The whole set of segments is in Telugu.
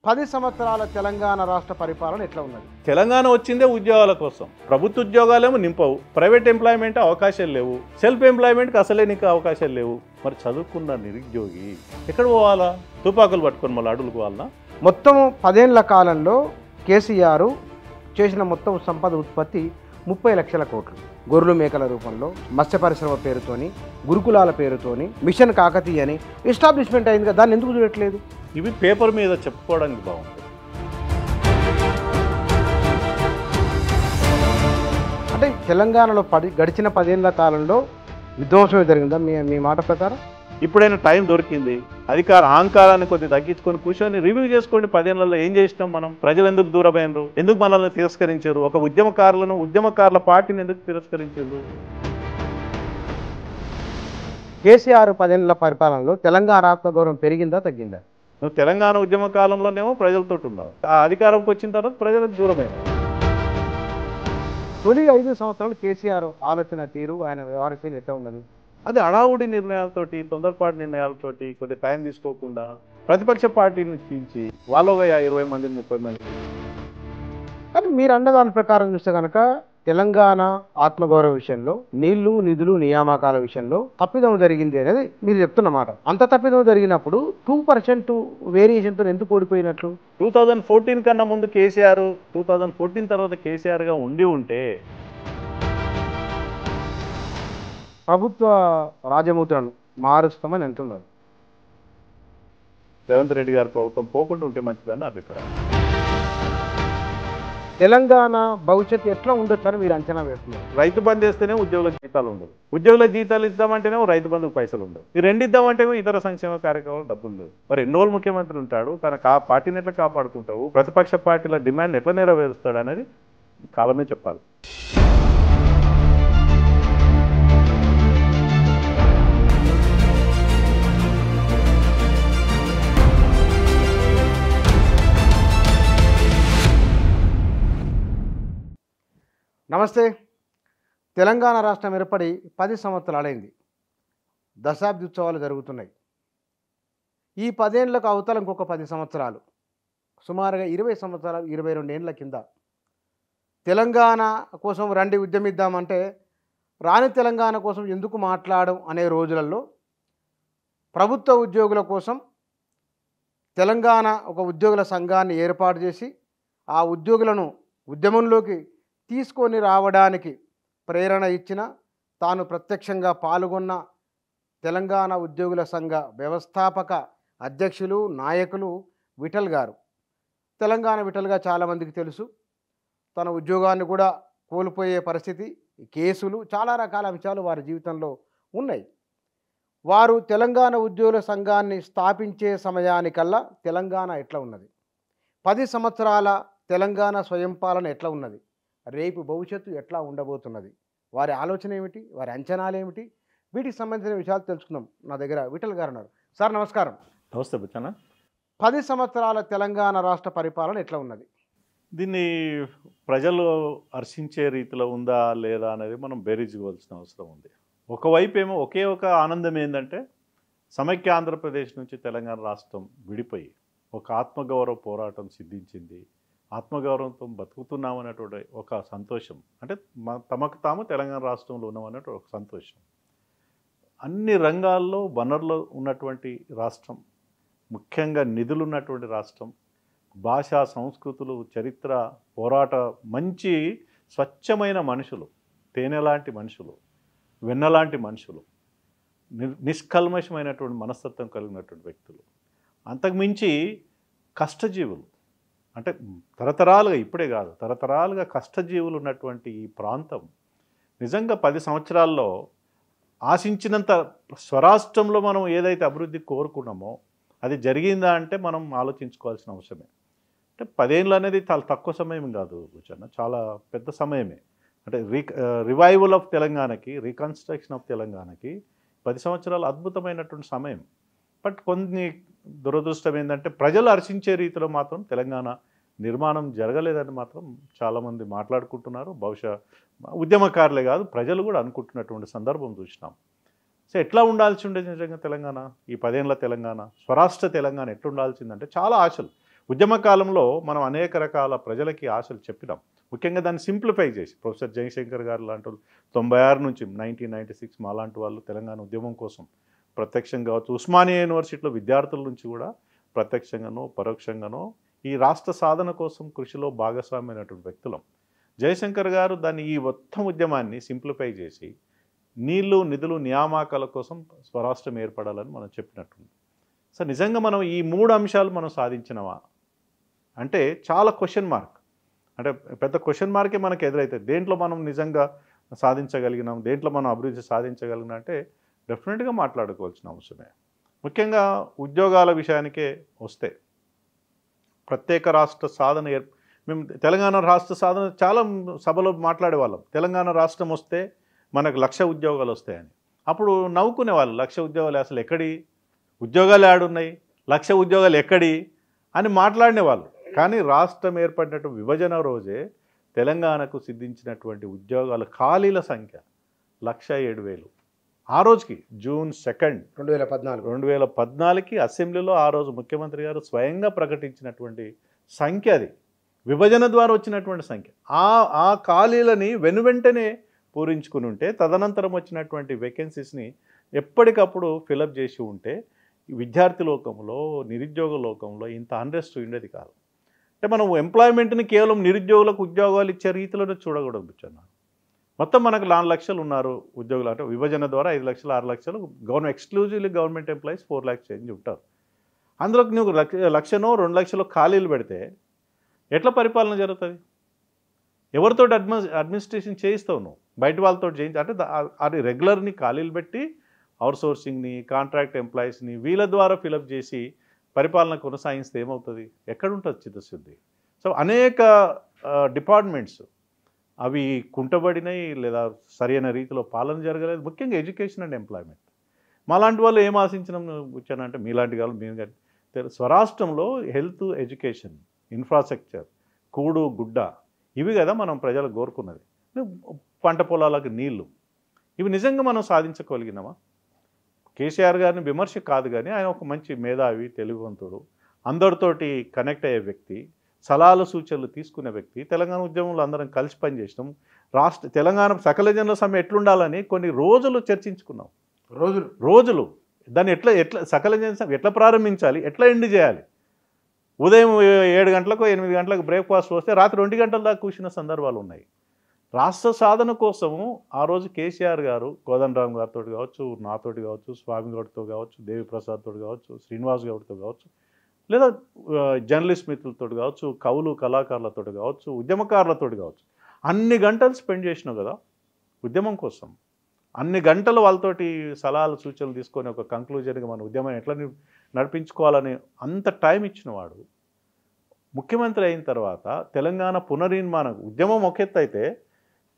10 సంవత్సరాల తెలంగాణ రాష్ట్ర పరిపాలన ఎట్లా ఉన్నది? తెలంగాణ వచ్చిందే ఉద్యోగాల కోసం. ప్రభుత్వ ఉద్యోగాలేమో నింపవు, ప్రైవేట్ ఎంప్లాయ్మెంట్ అవకాశాలు లేవు, సెల్ఫ్ ఎంప్లాయ్మెంట్కి అసలే నీకు అవకాశాలు లేవు. మరి చదువుకున్న నిరుద్యోగి ఎక్కడ పోవాలా? తుపాకులు పట్టుకొని మళ్ళీ అడుగులకు పోవాలన్నా? మొత్తం 10 ఏళ్ల కాలంలో కేసీఆర్ చేసిన మొత్తం సంపద ఉత్పత్తి 30 లక్షల కోట్లు. గొర్రెలు మేకల రూపంలో, మత్స్య పరిశ్రమ పేరుతోని, గురుకులాల పేరుతోని, మిషన్ కాకతీయ అని ఎస్టాబ్లిష్మెంట్ అయింది కదా, దాన్ని ఎందుకు చూడట్లేదు? ఇవి పేపర్ మీద చెప్పుకోవడానికి బాగుంటుంది. అంటే తెలంగాణలో గడిచిన 10 ఏళ్ల కాలంలో విధ్వంసమే జరిగిందా మీ మాట ప్రకారం? ఇప్పుడైనా టైం దొరికింది, అహంకారాన్ని కొద్దిగా తగ్గించుకొని కూర్చొని రివ్యూ చేసుకోండి. 10 ఏళ్లలో ఏం చేసినాం మనం? ప్రజలు ఎందుకు దూరమైనరు? ఎందుకు మనల్ని తిరస్కరించారు? ఒక ఉద్యమకారుల పార్టీని ఎందుకు తిరస్కరించారు? కేసీఆర్ 10 ఏళ్ల పరిపాలనలో తెలంగాణ ఆత్మగౌరవం పెరిగిందా తగ్గిందా? నువ్వు తెలంగాణ ఉద్యమ కాలంలోనేమో ప్రజలతో ఉన్నావు, ఆ అధికారంకి వచ్చిన తర్వాత ప్రజలకు దూరమైనవు. తొలి 5 సంవత్సరాలు కేసీఆర్ ఆలోచన తీరు, ఆయన వ్యవహారశైలి ఎట్లా ఉన్నది? అది అడావుడి నిర్ణయాలతోటి, తొందరపాటు నిర్ణయాలతోటి, కొద్దిగా టైం తీసుకోకుండా ప్రతిపక్ష పార్టీని చీల్చి వాళ్ళు 20 మంది 30 మంది. కానీ మీరు అన్న దాని ప్రకారం చూస్తే కనుక తెలంగాణ ఆత్మగౌరవ విషయంలో, నీళ్లు నిధులు నియామకాల విషయంలో తప్పిదం జరిగింది అనేది మీరు చెప్తున్నమాట. అంత తప్పిదం జరిగినప్పుడు 2% వేరియేషన్తో ఎందుకు ఓడిపోయినట్లు? 2014 కన్నా ముందు కేసీఆర్, 2014 తర్వాత కేసీఆర్గా ఉంటే ప్రభుత్వ రాజముద్రను మారుస్తామని అంటున్నారు. రేవంత్ రెడ్డి గారి ప్రభుత్వం పోకుండా ఉంటే మంచిదని అభిప్రాయం. తెలంగాణ భవిష్యత్తు ఎట్లా ఉండొచ్చని మీరు అంచనా వేస్తున్నారు? రైతు బంధు వేస్తేనే ఉద్యోగుల జీతాలు ఉండవు, ఉద్యోగుల జీతాలు ఇద్దామంటేనే రైతు బంధుకు పైసలు ఉండవు, ఈ రెండు ఇద్దామంటేనే ఇతర సంక్షేమ కార్యక్రమాలు డబ్బులు లేవు. మరి ఎన్నో ముఖ్యమంత్రి ఉంటాడు, తన పార్టీని ఎట్లా కాపాడుకుంటావు, ప్రతిపక్ష పార్టీల డిమాండ్ ఎట్లా నెరవేరుస్తాడు అనేది కాలమే చెప్పాలి. నమస్తే. తెలంగాణ రాష్ట్రం ఏర్పడి 10 సంవత్సరాలైంది. దశాబ్ది ఉత్సవాలు జరుగుతున్నాయి. ఈ 10 ఏళ్లకు అవతల ఇంకొక 10 సంవత్సరాలు, సుమారుగా 20 సంవత్సరాలు, 22 ఏళ్ల కింద తెలంగాణ కోసం రండి ఉద్యమిద్దామంటే రాని తెలంగాణ కోసం ఎందుకు మాట్లాడడం అనే రోజులలో ప్రభుత్వ ఉద్యోగుల కోసం తెలంగాణ ఒక ఉద్యోగుల సంఘాన్ని ఏర్పాటు చేసి ఆ ఉద్యోగులను ఉద్యమంలోకి తీసుకొని రావడానికి ప్రేరణ ఇచ్చిన, తాను ప్రత్యక్షంగా పాల్గొన్న తెలంగాణ ఉద్యోగుల సంఘ వ్యవస్థాపక అధ్యక్షులు, నాయకులు విఠల్ గారు. తెలంగాణ విఠల్గా చాలామందికి తెలుసు. తన ఉద్యోగాన్ని కూడా కోల్పోయే పరిస్థితి, కేసులు, చాలా రకాల అంశాలు వారి జీవితంలో ఉన్నాయి. వారు తెలంగాణ ఉద్యోగుల సంఘాన్ని స్థాపించే సమయానికల్లా తెలంగాణ ఎట్లా ఉన్నది? 10 సంవత్సరాల తెలంగాణ స్వయంపాలన ఎట్లా ఉన్నది? రేపు భవిష్యత్తు ఎట్లా ఉండబోతున్నది? వారి ఆలోచన ఏమిటి? వారి అంచనాలు ఏమిటి? వీటికి సంబంధించిన విషయాలు తెలుసుకుందాం. నా దగ్గర విఠల్ గారు ఉన్నారు. సార్ నమస్కారం. నమస్తే బచ్చన్న. 10 సంవత్సరాల తెలంగాణ రాష్ట్ర పరిపాలన ఎట్లా ఉన్నది? దీన్ని ప్రజలు హర్షించే రీతిలో ఉందా లేదా అనేది మనం బేరీజుకోవాల్సిన అవసరం ఉంది. ఒకవైపు ఏమో ఒకే ఒక ఆనందం ఏంటంటే సమైక్య ఆంధ్రప్రదేశ్ నుంచి తెలంగాణ రాష్ట్రం విడిపోయి ఒక ఆత్మగౌరవ పోరాటం సిద్ధించింది, ఆత్మగౌరవంతో బతుకుతున్నామన్నటువంటి ఒక సంతోషం, అంటే తమకు తాము తెలంగాణ రాష్ట్రంలో ఉన్నామన్నట్టు ఒక సంతోషం. అన్ని రంగాల్లో వనరులు ఉన్నటువంటి రాష్ట్రం, ముఖ్యంగా నిధులు ఉన్నటువంటి రాష్ట్రం, భాషా సంస్కృతులు, చరిత్ర, పోరాట, మంచి స్వచ్ఛమైన మనుషులు, తేనెలాంటి మనుషులు, వెన్నలాంటి మనుషులు, నిష్కల్మషమైనటువంటి మనస్తత్వం కలిగినటువంటి వ్యక్తులు, అంతకుమించి కష్టజీవులు, అంటే తరతరాలుగా, ఇప్పుడే కాదు తరతరాలుగా కష్టజీవులు ఉన్నటువంటి ఈ ప్రాంతం నిజంగా 10 సంవత్సరాల్లో ఆశించినంత స్వరాష్ట్రంలో మనం ఏదైతే అభివృద్ధి కోరుకున్నామో అది జరిగిందా అంటే మనం ఆలోచించుకోవాల్సిన అవసరమే. అంటే 10 ఏళ్ళు అనేది చాలా తక్కువ సమయం కాదు కూర్చొని, చాలా పెద్ద సమయమే. అంటే రివైవల్ ఆఫ్ తెలంగాణకి, రీకన్స్ట్రక్షన్ ఆఫ్ తెలంగాణకి 10 సంవత్సరాలు అద్భుతమైనటువంటి సమయం. బట్ కొన్ని దురదృష్టం ఏంటంటే ప్రజలు హర్షించే రీతిలో మాత్రం తెలంగాణ నిర్మాణం జరగలేదని మాత్రం చాలామంది మాట్లాడుకుంటున్నారు. బహుశా ఉద్యమకారులే కాదు, ప్రజలు కూడా అనుకుంటున్నటువంటి సందర్భం చూసినాం. సో ఎట్లా ఉండాల్సి ఉండేది నిజంగా తెలంగాణ, ఈ 10 ఏళ్ల తెలంగాణ, స్వరాష్ట్ర తెలంగాణ ఎట్లా ఉండాల్సిందంటే చాలా ఆశలు. ఉద్యమ కాలంలో మనం అనేక రకాల ప్రజలకి ఆశలు చెప్పినాం. ముఖ్యంగా దాన్ని సింప్లిఫై చేసి ప్రొఫెసర్ జయశంకర్ గారు లాంటి వాళ్ళు 96 నుంచి 1996 మా లాంటి వాళ్ళు తెలంగాణ ఉద్యమం కోసం ప్రత్యక్షంగా కావచ్చు, ఉస్మానియా యూనివర్సిటీలో విద్యార్థుల నుంచి కూడా ప్రత్యక్షంగానో పరోక్షంగానో ఈ రాష్ట్ర సాధన కోసం కృషిలో భాగస్వామ్యమైనటువంటి వ్యక్తులం. జయశంకర్ గారు దాన్ని ఈ మొత్తం ఉద్యమాన్ని సింప్లిఫై చేసి నీళ్లు నిధులు నియామకాల కోసం స్వరాష్ట్రం ఏర్పడాలని మనం చెప్పినట్టుంది. సో నిజంగా మనం ఈ 3 అంశాలు మనం సాధించినవా అంటే చాలా క్వశ్చన్ మార్క్, అంటే పెద్ద క్వశ్చన్ మార్కే మనకు ఎదురవుతుంది. దేంట్లో మనం నిజంగా సాధించగలిగినాం, దేంట్లో మనం అభివృద్ధి సాధించగలిగినా అంటే డెఫినెట్గా మాట్లాడుకోవాల్సిన అవసరమే. ముఖ్యంగా ఉద్యోగాల విషయానికే వస్తే ప్రత్యేక రాష్ట్ర సాధన మేము తెలంగాణ రాష్ట్ర సాధన చాలా సభలో మాట్లాడేవాళ్ళం. తెలంగాణ రాష్ట్రం వస్తే మనకు 1,00,000 ఉద్యోగాలు వస్తాయని. అప్పుడు నవ్వుకునేవాళ్ళు, 1,00,000 ఉద్యోగాలు అసలు ఎక్కడి, ఉద్యోగాలు ఏడున్నాయి, 1,00,000 ఉద్యోగాలు ఎక్కడి అని మాట్లాడినేవాళ్ళు. కానీ రాష్ట్రం ఏర్పడినట్టు విభజన రోజే తెలంగాణకు సిద్ధించినటువంటి ఉద్యోగాల ఖాళీల సంఖ్య 1,07,000. ఆ రోజుకి జూన్ 2, 2014కి అసెంబ్లీలో ఆ రోజు ముఖ్యమంత్రి గారు స్వయంగా ప్రకటించినటువంటి సంఖ్య అది. విభజన ద్వారా వచ్చినటువంటి సంఖ్య. ఆ ఖాళీలని వెనువెంటనే పూరించుకుని ఉంటే తదనంతరం వచ్చినటువంటి వేకెన్సీస్ని ఎప్పటికప్పుడు ఫిలప్ చేసి ఉంటే విద్యార్థి లోకంలో నిరుద్యోగ లోకంలో ఇంత అన్రెస్ట్ ఉండేది కాదు. అంటే మనం ఎంప్లాయ్మెంట్ని కేవలం నిరుద్యోగులకు ఉద్యోగాలు ఇచ్చే రీతిలోనే చూడకూడదు. మొత్తం మనకు 4 లక్షలు ఉన్నారు ఉద్యోగులు, అంటే విభజన ద్వారా 5 లక్షలు 6 లక్షలు exclusively government employees 4 lakhs change ఉంటారు. అందులోకి నువ్వు 1,00,000 2 లక్షలు ఖాళీలు పెడితే ఎట్లా పరిపాలన జరుగుతుంది? ఎవరితో అడ్మినిస్ట్రేషన్ చేయిస్తావు నువ్వు? బయట వాళ్ళతో చేయించి అంటే అది రెగ్యులర్ని ఖాళీలు పెట్టి అవుట్సోర్సింగ్ని కాంట్రాక్ట్ ఎంప్లాయీస్ని వీళ్ళ ద్వారా ఫిలప్ చేసి పరిపాలన కొనసాగిస్తే ఏమవుతుంది? ఎక్కడుంటుంది చిత్తశుద్ధి? సో అనేక డిపార్ట్మెంట్స్ అవి కుంటబడినాయి లేదా సరైన రీతిలో పాలన జరగలేదు. ముఖ్యంగా ఎడ్యుకేషన్ అండ్ ఎంప్లాయ్మెంట్. మాలాంటి వాళ్ళు ఏం ఆశించినాం వచ్చానంటే మీలాంటి వాళ్ళు మేము స్వరాష్ట్రంలో హెల్త్, ఎడ్యుకేషన్, ఇన్ఫ్రాస్ట్రక్చర్, కూడు గుడ్డ ఇవి కదా మనం ప్రజలకు కోరుకున్నది. పంట పొలాలకు నీళ్లు, ఇవి నిజంగా మనం సాధించగలిగినామా? కేసీఆర్ గారిని విమర్శ కాదు, కానీ ఆయన ఒక మంచి మేధావి, తెలుగువంతుడు, అందరితోటి కనెక్ట్ అయ్యే వ్యక్తి, సలహాలు సూచనలు తీసుకునే వ్యక్తి. తెలంగాణ ఉద్యమంలో అందరం కలిసి పనిచేసినాం. తెలంగాణ సకల జనుల సమ్మె ఎట్లుండాలని కొన్ని రోజులు చర్చించుకున్నాం. రోజులు దాన్ని ఎట్లా సకల జన సమ్మె ఎట్లా ప్రారంభించాలి, ఎట్లా ఎండ్ చేయాలి. ఉదయం 7 గంటలకు 8 గంటలకు బ్రేక్ఫాస్ట్ వస్తే రాత్రి 2 గంటల దాకా కూర్చున్న సందర్భాలు ఉన్నాయి. రాష్ట్ర సాధన కోసము ఆ రోజు కేసీఆర్ గారు కోదండరామ్ గారితో కావచ్చు, నాతోటి కావచ్చు, స్వామి గౌడ్తో కావచ్చు, దేవిప్రసాద్తో కావచ్చు, శ్రీనివాస్ గౌడ్తో కావచ్చు, లేదా జర్నలిస్ట్ మిత్రులతో కావచ్చు, కవులు కళాకారులతో కావచ్చు, ఉద్యమకారులతో కావచ్చు, అన్ని గంటలు స్పెండ్ చేసినావు కదా ఉద్యమం కోసం. అన్ని గంటలు వాళ్ళతోటి సలహాలు సూచనలు తీసుకొని ఒక కంక్లూజన్గా మన ఉద్యమాన్ని ఎట్లా నడిపించుకోవాలని అంత టైం ఇచ్చినవాడు ముఖ్యమంత్రి అయిన తర్వాత తెలంగాణ పునర్నిర్మాణం ఉద్యమం ఒక ఎత్తు అయితే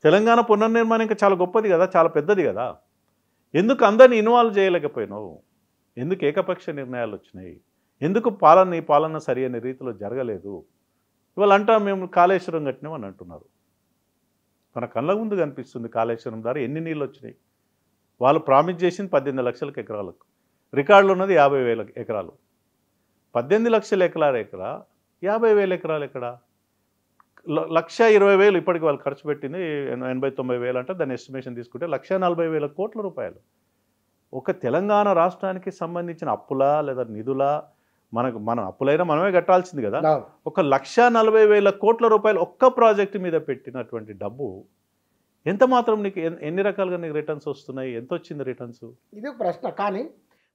తెలంగాణ పునర్నిర్మాణం ఇంకా చాలా గొప్పది కదా, చాలా పెద్దది కదా. ఎందుకు అందరిని ఇన్వాల్వ్ చేయలేకపోయినావు? ఎందుకు ఏకపక్ష నిర్ణయాలు వచ్చినాయి? ఎందుకు పాలన సరైన రీతిలో జరగలేదు? ఇవాళ అంటా మేము కాళేశ్వరం కట్టినామని అంటున్నారు. మన కళ్ళ ముందు కనిపిస్తుంది కాళేశ్వరం ద్వారా ఎన్ని నీళ్ళు వచ్చినాయి. వాళ్ళు ప్రామిస్ చేసింది 18 లక్షల ఎకరాలకు, రికార్డులు ఉన్నది 50,000 ఎకరాలు. 18 లక్షల ఎకరాల 50,000 ఎకరాలు ఎక్కడ? 1,20,000 ఇప్పటికి వాళ్ళు ఖర్చు పెట్టింది 80,000-90,000 అంటే దాని ఎస్టిమేషన్ తీసుకుంటే 1,40,000 కోట్ల రూపాయలు. ఒక తెలంగాణ రాష్ట్రానికి సంబంధించిన అప్పులా లేదా నిధులా? మన అప్పులైనా మనమే కట్టాల్సింది కదా. 1,40,000 కోట్ల రూపాయలు ఒక్క ప్రాజెక్టు మీద పెట్టినటువంటి డబ్బు ఎంత మాత్రం నీకు ఎన్ని రకాలుగా నీకు రిటర్న్స్ వస్తున్నాయి? ఎంత వచ్చింది రిటర్న్స్? ఇది ఒక ప్రశ్న. కానీ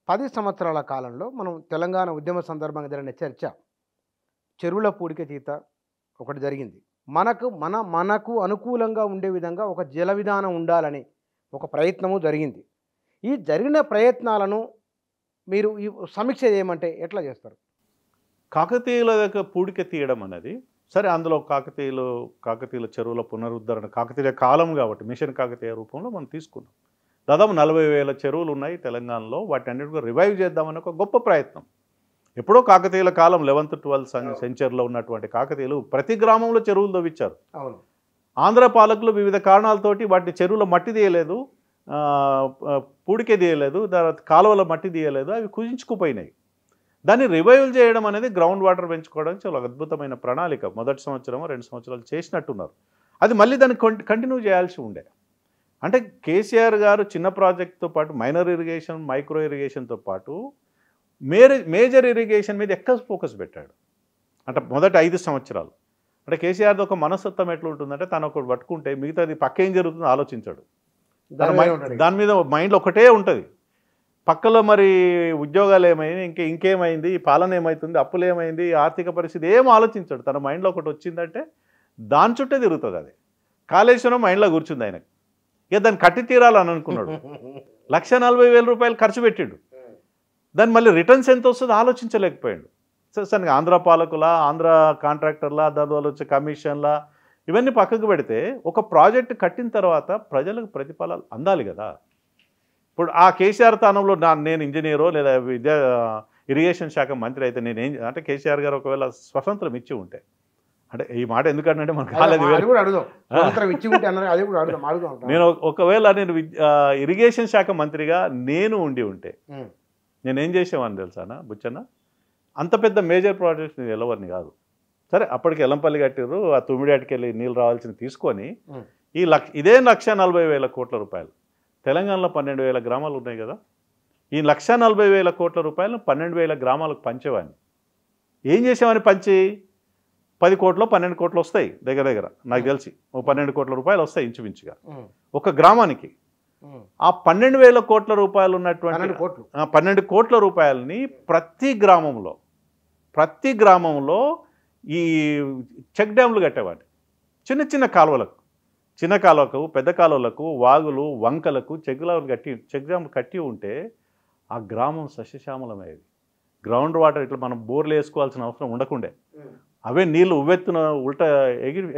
10 సంవత్సరాల కాలంలో మనం తెలంగాణ ఉద్యమ సందర్భంగా జరిగిన చర్చ, చెరువుల పూడిక తీత ఒకటి జరిగింది. మనకు అనుకూలంగా ఉండే విధంగా ఒక జల విధానం ఉండాలని ఒక ప్రయత్నము జరిగింది. ఈ జరిగిన ప్రయత్నాలను మీరు ఈ సమీక్ష చేయమంటే ఎట్లా చేస్తారు? కాకతీయుల దగ్గర పూడిక తీయడం అనేది సరే, అందులో కాకతీయుల చెరువుల పునరుద్ధరణ కాకతీయ కాలం కాబట్టి మిషన్ కాకతీయ రూపంలో మనం తీసుకున్నాం. దాదాపు 40,000 చెరువులు ఉన్నాయి తెలంగాణలో. వాటి అన్నిటి కూడా రివైవ్ చేద్దామని ఒక గొప్ప ప్రయత్నం. ఎప్పుడో కాకతీయుల కాలం 11th 12th సెంచరీలో ఉన్నటువంటి కాకతీయులు ప్రతి గ్రామంలో చెరువులు తవ్వించారు. అవును. ఆంధ్ర పాలకులు వివిధ కారణాలతోటి వాటి చెరువుల మట్టి తీయలేదు, పూడికే తీయలేదు, తర్వాత కాలువల మట్టి తీయలేదు, అవి కుదించుకుపోయినాయి. దాన్ని రివైవల్ చేయడం అనేది గ్రౌండ్ వాటర్ పెంచుకోవడానికి చాలా అద్భుతమైన ప్రణాళిక. మొదటి సంవత్సరమో 2 సంవత్సరాలు చేసినట్టున్నారు. అది మళ్ళీ దాన్ని కంటిన్యూ చేయాల్సి ఉండే. అంటే కేసీఆర్ గారు చిన్న ప్రాజెక్ట్తో పాటు మైనర్ ఇరిగేషన్, మైక్రో ఇరిగేషన్తో పాటు మేజర్ ఇరిగేషన్ మీద ఎక్కువ ఫోకస్ పెట్టాడు. అంటే మొదటి 5 సంవత్సరాలు. అంటే కేసీఆర్ది ఒక మనస్తత్వం ఎట్లా ఉంటుందంటే తను ఒకటి పట్టుకుంటే మిగతాది పక్క ఏం జరుగుతుందో ఆలోచించాడు. దాని మీద మైండ్లో ఒకటే ఉంటుంది. పక్కలో మరి ఉద్యోగాలు ఏమైంది, ఇంకేమైంది, పాలన ఏమవుతుంది, అప్పులు ఏమైంది, ఆర్థిక పరిస్థితి ఏం ఆలోచించాడు. తన మైండ్లో ఒకటి వచ్చిందంటే దాని చుట్టే తిరుగుతుంది. అది కాళేశ్వరం మైండ్లో కూర్చుంది ఆయనకు. ఇక దాన్ని కట్టి తీరాలని అనుకున్నాడు. 1,40,000 రూపాయలు ఖర్చు పెట్టిండు. దాన్ని మళ్ళీ రిటర్న్స్ ఎంత వస్తుందో ఆలోచించలేకపోయాడు. సరే ఆంధ్ర పాలకుల, ఆంధ్ర కాంట్రాక్టర్ల, దానివల్ల వచ్చే కమిషన్ల ఇవన్నీ పక్కకు పెడితే ఒక ప్రాజెక్టు కట్టిన తర్వాత ప్రజలకు ప్రతిఫలాలు అందాలి కదా. ఇప్పుడు ఆ కేసీఆర్ స్థానంలో నేను ఇంజనీరో లేదా ఇరిగేషన్ శాఖ మంత్రి అయితే అంటే కేసీఆర్ గారు ఒకవేళ స్వతంత్రం ఇచ్చి ఉంటే, అంటే ఈ మాట ఎందుకంటే మనకు నేను ఒకవేళ నేను ఇరిగేషన్ శాఖ మంత్రిగా నేను ఉండి ఉంటే నేనేం చేసేవాడిని తెలుసానా బుచ్చన్న, అంత పెద్ద మేజర్ ప్రాజెక్ట్స్ నేను వెళ్ళవని కాదు. సరే అప్పటికి ఎల్లంపల్లి కట్టిర్రు, ఆ తుమ్మిడియాటికి వెళ్ళి నీళ్ళు రావాల్సిన తీసుకొని ఇదే 1,40,000 కోట్ల రూపాయలు తెలంగాణలో 12,000 గ్రామాలు ఉన్నాయి కదా, ఈ 1,40,000 కోట్ల రూపాయలు 12,000 గ్రామాలకు పంచేవాడిని. ఏం చేసేవాడిని పంచి 10 కోట్లు 12 కోట్లు వస్తాయి దగ్గర నాకు తెలిసి 12 కోట్ల రూపాయలు వస్తాయి ఇంచుమించుగా ఒక గ్రామానికి. ఆ 12,000 కోట్ల రూపాయలు ఉన్నటువంటి 12 కోట్ల రూపాయలని ప్రతి గ్రామంలో ఈ చెక్ డ్యామ్లు కట్టేవాడిని. చిన్న కాలువలకు పెద్ద కాలువలకు వాగులు వంకలకు చెక్ డ్యామ్లు కట్టి ఉంటే ఆ గ్రామం సస్యశ్యామలమయ్యేది. గ్రౌండ్ వాటర్ ఇట్లా మనం బోర్లు వేసుకోవాల్సిన అవసరం ఉండకుండే. అవే నీళ్ళు ఉవ్వెత్తున ఉల్టా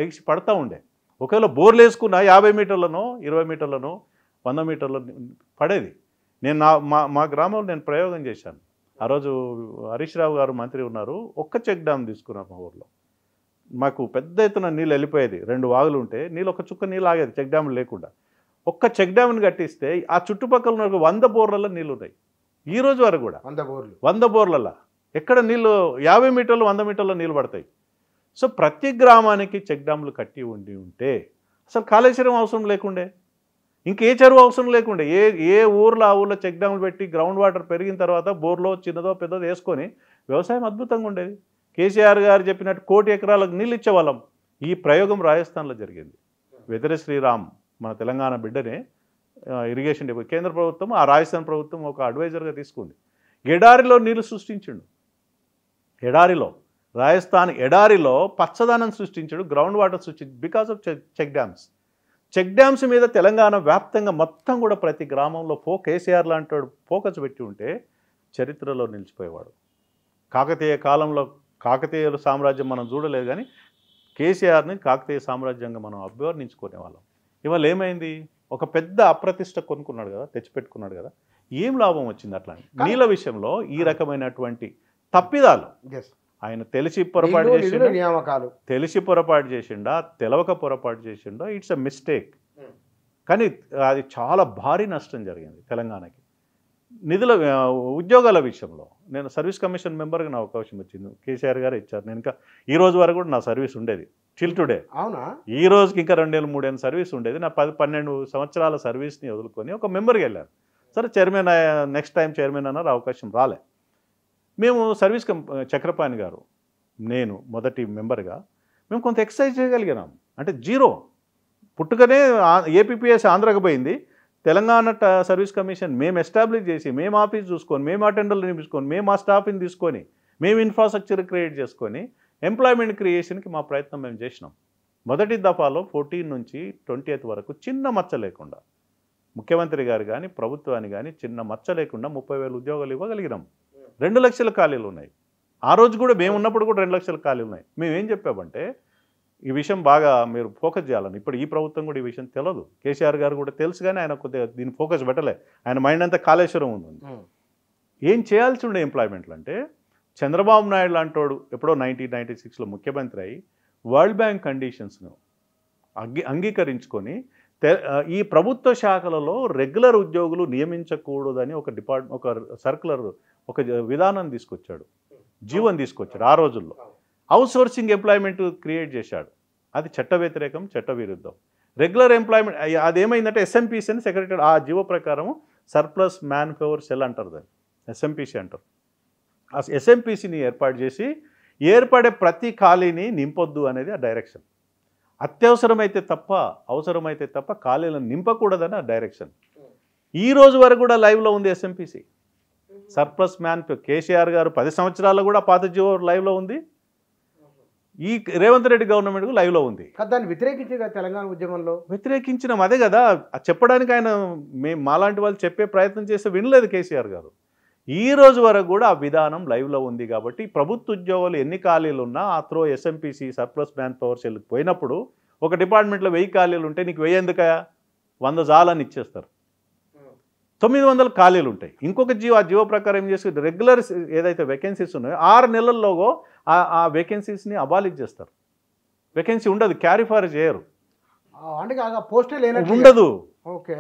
ఎగిసి పడతా ఉండే. ఒకవేళ బోర్లు వేసుకున్న 50 మీటర్లనో 20 మీటర్లనో 100 మీటర్ల పడేది. నేను మా గ్రామంలో నేను ప్రయోగం చేశాను. ఆ రోజు హరీష్ రావు గారు మంత్రి ఉన్నారు. ఒక్క చెక్ డ్యామ్ తీసుకున్నాం మా ఊర్లో. మాకు పెద్ద ఎత్తున నీళ్ళు వెళ్ళిపోయేది. 2 వాగులు ఉంటే నీళ్ళు ఒక చుక్క నీళ్ళు ఆగేది చెక్ డ్యాములు లేకుండా. ఒక్క చెక్ డ్యామ్ని కట్టిస్తే ఆ చుట్టుపక్కల ఉన్న 100 బోర్లలో నీళ్ళు ఉన్నాయి. ఈ రోజు వరకు కూడా 100 బోర్లలో ఎక్కడ నీళ్ళు 50 మీటర్లు 100 మీటర్ల నీళ్ళు పడతాయి. సో ప్రతి గ్రామానికి చెక్ డ్యాములు కట్టి ఉంటే అసలు కాళేశ్వరం అవసరం లేకుండే, ఇంకే చెరువు అవసరం లేకుండే. ఏ ఊర్లో ఆ ఊర్లో చెక్ డ్యాములు పెట్టి గ్రౌండ్ వాటర్ పెరిగిన తర్వాత బోర్లో చిన్నదో పెద్దదో వేసుకొని వ్యవసాయం అద్భుతంగా ఉండేది. కేసీఆర్ గారు చెప్పినట్టు 1 కోటి ఎకరాలకు నీళ్ళు ఇచ్చేవాళ్ళం. ఈ ప్రయోగం రాజస్థాన్లో జరిగింది. వెదర శ్రీరామ్ మన తెలంగాణ బిడ్డనే ఇరిగేషన్ డిపార్ట్మెంట్ కేంద్ర ప్రభుత్వం ఆ రాజస్థాన్ ప్రభుత్వం ఒక అడ్వైజర్గా తీసుకుంది. ఎడారిలో నీళ్లు సృష్టించిండు. రాజస్థాన్ ఎడారిలో పచ్చదనం సృష్టించాడు, గ్రౌండ్ వాటర్ సృష్టించాడు బికాస్ ఆఫ్ చెక్ డ్యామ్స్ మీద తెలంగాణ వ్యాప్తంగా మొత్తం కూడా ప్రతి గ్రామంలో కేసీఆర్ లాంటి ఫోకస్ పెట్టి ఉంటే చరిత్రలో నిలిచిపోయేవాడు. కాకతీయ కాలంలో కాకతీయుల సామ్రాజ్యం మనం చూడలేదు, కానీ కేసీఆర్ని కాకతీయ సామ్రాజ్యంగా మనం అభివర్ణించుకునే వాళ్ళం. ఇవాళ ఏమైంది, ఒక పెద్ద అప్రతిష్ట కొనుక్కున్నాడు కదా, తెచ్చిపెట్టుకున్నాడు కదా, ఏం లాభం వచ్చింది? అట్లా నీళ్ళ విషయంలో ఈ రకమైనటువంటి తప్పిదాలు ఆయన తెలిసి పొరపాటు చేసిండా తెలవక పొరపాటు చేసిండా, ఇట్స్ అ మిస్టేక్. కానీ అది చాలా భారీ నష్టం జరిగింది తెలంగాణకి. ఉద్యోగాల విషయంలో నేను సర్వీస్ కమిషన్ మెంబర్గా నా అవకాశం వచ్చింది. కేసీఆర్ గారు ఇచ్చారు. నేను ఇంకా ఈ రోజు వరకు కూడా నా సర్వీస్ ఉండేది టిల్ టుడే. అవునా? ఈ రోజుకి ఇంకా 2 ఏళ్ళు 3 ఏళ్ళు సర్వీస్ ఉండేది. నా 10-12 సంవత్సరాల సర్వీస్ని వదులుకొని ఒక మెంబర్కి వెళ్ళాను. సరే చైర్మన్ నెక్స్ట్ టైం చైర్మన్ అన్నారు, అవకాశం రాలే. మేము సర్వీస్ చక్రపాణి గారు నేను మొదటి మెంబర్గా మేము కొంత ఎక్సర్సైజ్ చేయగలిగినాం. అంటే జీరో పుట్టుకనే ఏపీపీఎస్ ఆంధ్రాకి పోయింది. తెలంగాణ సర్వీస్ కమిషన్ మేము ఎస్టాబ్లిష్ చేసి, మేము ఆఫీస్ చూసుకొని, మేము అటెండర్లు నింపించుకొని, మేము ఆ స్టాఫ్ని తీసుకొని, మేము ఇన్ఫ్రాస్ట్రక్చర్ క్రియేట్ చేసుకొని ఎంప్లాయ్మెంట్ క్రియేషన్కి మా ప్రయత్నం మేము చేసినాం. మొదటి దఫాలో 14 నుంచి 20th వరకు చిన్న మచ్చ లేకుండా ముఖ్యమంత్రి గారు కానీ ప్రభుత్వాన్ని కానీ చిన్న మచ్చ లేకుండా 30,000 ఉద్యోగాలు ఇవ్వగలిగినాం. 2 లక్షల ఖాళీలు ఉన్నాయి. ఆ రోజు కూడా మేము ఉన్నప్పుడు కూడా 2 లక్షల ఖాళీలు ఉన్నాయి. మేము ఏం చెప్పామంటే ఈ విషయం బాగా మీరు ఫోకస్ చేయాలని. ఇప్పుడు ఈ ప్రభుత్వం కూడా ఈ విషయం తెలియదు, కేసీఆర్ గారు కూడా తెలుసు, కానీ ఆయన కొద్దిగా దీన్ని ఫోకస్ పెట్టలే. ఆయన మైండ్ అంతా కాళేశ్వరం ఉంది. ఏం చేయాల్సి ఉండే ఎంప్లాయ్మెంట్లు అంటే చంద్రబాబు నాయుడు లాంటోడు ఎప్పుడో 1996లో ముఖ్యమంత్రి అయి వరల్డ్ బ్యాంక్ కండిషన్స్ను అంగీకరించుకొని ఈ ప్రభుత్వ శాఖలలో రెగ్యులర్ ఉద్యోగులు నియమించకూడదని ఒక సర్క్యులర్ ఒక విధానం తీసుకొచ్చాడు, జీవన్ తీసుకొచ్చాడు. ఆ రోజుల్లో అవుట్సోర్సింగ్ ఎంప్లాయ్మెంట్ క్రియేట్ చేశాడు. అది చట్ట వ్యతిరేకం, చట్ట విరుద్ధం. రెగ్యులర్ ఎంప్లాయ్మెంట్ అదేమైందంటే ఎస్ఎంపీసీ అని సెక్రటరీ ఆ జీవో ప్రకారం సర్ప్లస్ మ్యాన్ పవర్ సెల్ అంటారు, దాన్ని ఎస్ఎంపీసీ అంటారు. ఆ ఎస్ఎంపీసీని ఏర్పాటు చేసి ఏర్పడే ప్రతి ఖాళీని నింపొద్దు అనేది ఆ డైరెక్షన్. అత్యవసరమైతే తప్ప, అవసరమైతే తప్ప ఖాళీలను నింపకూడదని ఆ డైరెక్షన్. ఈ రోజు వరకు కూడా లైవ్లో ఉంది ఎస్ఎంపీసీ. సర్ప్లస్ మ్యాన్ కేసీఆర్ గారు 10 సంవత్సరాల్లో కూడా పాత జీవో లైవ్లో ఉంది. ఈ రేవంత్ రెడ్డి గవర్నమెంట్ లైవ్లో ఉంది. దాన్ని వ్యతిరేకించి తెలంగాణ ఉద్యమంలో వ్యతిరేకించినాం, అదే కదా చెప్పడానికి. ఆయన మాలాంటి వాళ్ళు చెప్పే ప్రయత్నం చేస్తే వినలేదు కేసీఆర్ గారు. ఈ రోజు వరకు కూడా ఆ విధానం లైవ్లో ఉంది. కాబట్టి ప్రభుత్వ ఉద్యోగాలు ఎన్ని ఖాళీలు ఉన్నా ఆ త్రో ఎస్ఎంపీసీ సర్ప్లస్ మ్యాన్ పవర్ సెల్కి పోయినప్పుడు ఒక డిపార్ట్మెంట్లో 1000 ఖాళీలు ఉంటే నీకు 1000 ఎందుకయా, 100 జాలని ఇచ్చేస్తారు. 900 ఖాళీలు ఉంటాయి. ఇంకొక ఆ జీవో ప్రకారం ఏం చేసి రెగ్యులర్ ఏదైతే వేకెన్సీస్ ఉన్నాయో 6 నెలల్లోగో ఆ వేకెన్సీస్ని అబాలిష్ చేస్తారు. వేకెన్సీ ఉండదు, క్యారీ ఫార్ చేయరు, అంటే పోస్టల్ ఉండదు. ఓకే.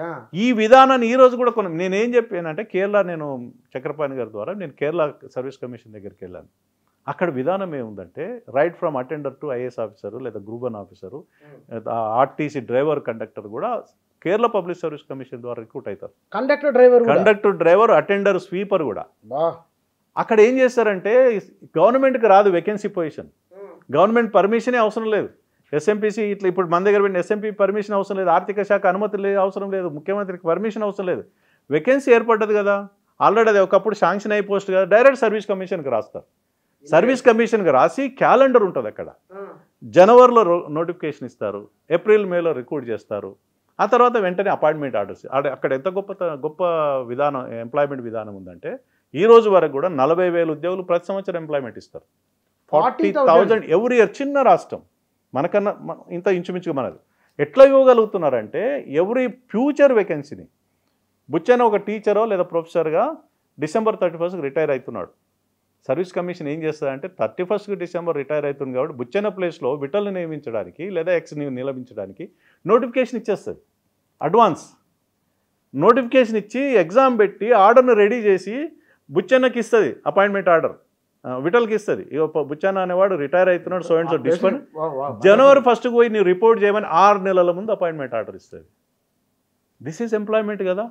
ఈ విధానాన్ని ఈ రోజు కూడా నేనేం చెప్పానంటే కేరళ, నేను చక్రపాణి గారి ద్వారా నేను కేరళ సర్వీస్ కమిషన్ దగ్గరికి వెళ్ళాను. అక్కడ విధానం ఏముందంటే right from attender to IAS officer లేదా group 1 officer, RTC driver, conductor కూడా కేరళ పబ్లిక్ సర్వీస్ కమిషన్ ద్వారా రిక్రూట్ అవుతారు. కండక్టర్ డ్రైవర్, అటెండర్, స్వీపర్ కూడా. అక్కడ ఏం చేస్తారంటే గవర్నమెంట్కి రాదు వేకెన్సీ పొజిషన్, గవర్నమెంట్ పర్మిషనే అవసరం లేదు. ఎస్ఎంపీసీ ఇట్లా ఇప్పుడు మన దగ్గర పెట్టిన ఎస్ఎంపీ పర్మిషన్ అవసరం లేదు, ఆర్థిక శాఖ అనుమతి అవసరం లేదు, ముఖ్యమంత్రికి పర్మిషన్ అవసరం లేదు. వేకెన్సీ ఏర్పడ్డది కదా, ఆల్రెడీ అది ఒకప్పుడు శాంక్షన్ అయి పోస్ట్ కదా, డైరెక్ట్ సర్వీస్ కమిషన్కి రాస్తారు. సర్వీస్ కమిషన్కి రాసి క్యాలెండర్ ఉంటుంది అక్కడ. జనవరిలో నోటిఫికేషన్ ఇస్తారు, ఏప్రిల్ మేలో రిక్రూట్ చేస్తారు. ఆ తర్వాత వెంటనే అపాయింట్మెంట్ ఆర్డర్స్. అక్కడ ఎంత గొప్ప విధానం, ఎంప్లాయ్మెంట్ విధానం ఉందంటే ఈ రోజు వరకు కూడా 40,000 ఉద్యోగులు ప్రతి సంవత్సరం ఎంప్లాయ్మెంట్ ఇస్తారు. 40,000 ఎవ్రీ ఇయర్. చిన్న రాష్ట్రం, మనకన్నా ఇంత ఇంచుమించుగా మనది. ఎట్లా ఇవ్వగలుగుతున్నారంటే ఎవ్రీ ఫ్యూచర్ వేకెన్సీని. బుచ్చన్న ఒక టీచరో లేదా ప్రొఫెసర్గా December 31st రిటైర్ అవుతున్నాడు. సర్వీస్ కమిషన్ ఏం చేస్తుందంటే 31st డిసెంబర్ రిటైర్ అవుతుంది కాబట్టి బుచ్చన్న ప్లేస్లో విటల్ని నియమించడానికి లేదా ఎక్స్ని నిలబించడానికి నోటిఫికేషన్ ఇచ్చేస్తుంది. అడ్వాన్స్ నోటిఫికేషన్ ఇచ్చి ఎగ్జామ్ పెట్టి ఆర్డర్ను రెడీ చేసి బుచ్చన్నకి ఇస్తుంది, అపాయింట్మెంట్ ఆర్డర్ విటల్కి ఇస్తుంది. ఇక బుచ్చన్న అనేవాడు రిటైర్ అవుతున్నాడు, సో అండ్ సో డిస్కొని January 1st పోయి నీవు రిపోర్ట్ చేయమని 6 నెలల ముందు అపాయింట్మెంట్ ఆర్డర్ ఇస్తుంది. దిస్ ఈజ్ ఎంప్లాయ్మెంట్ కదా.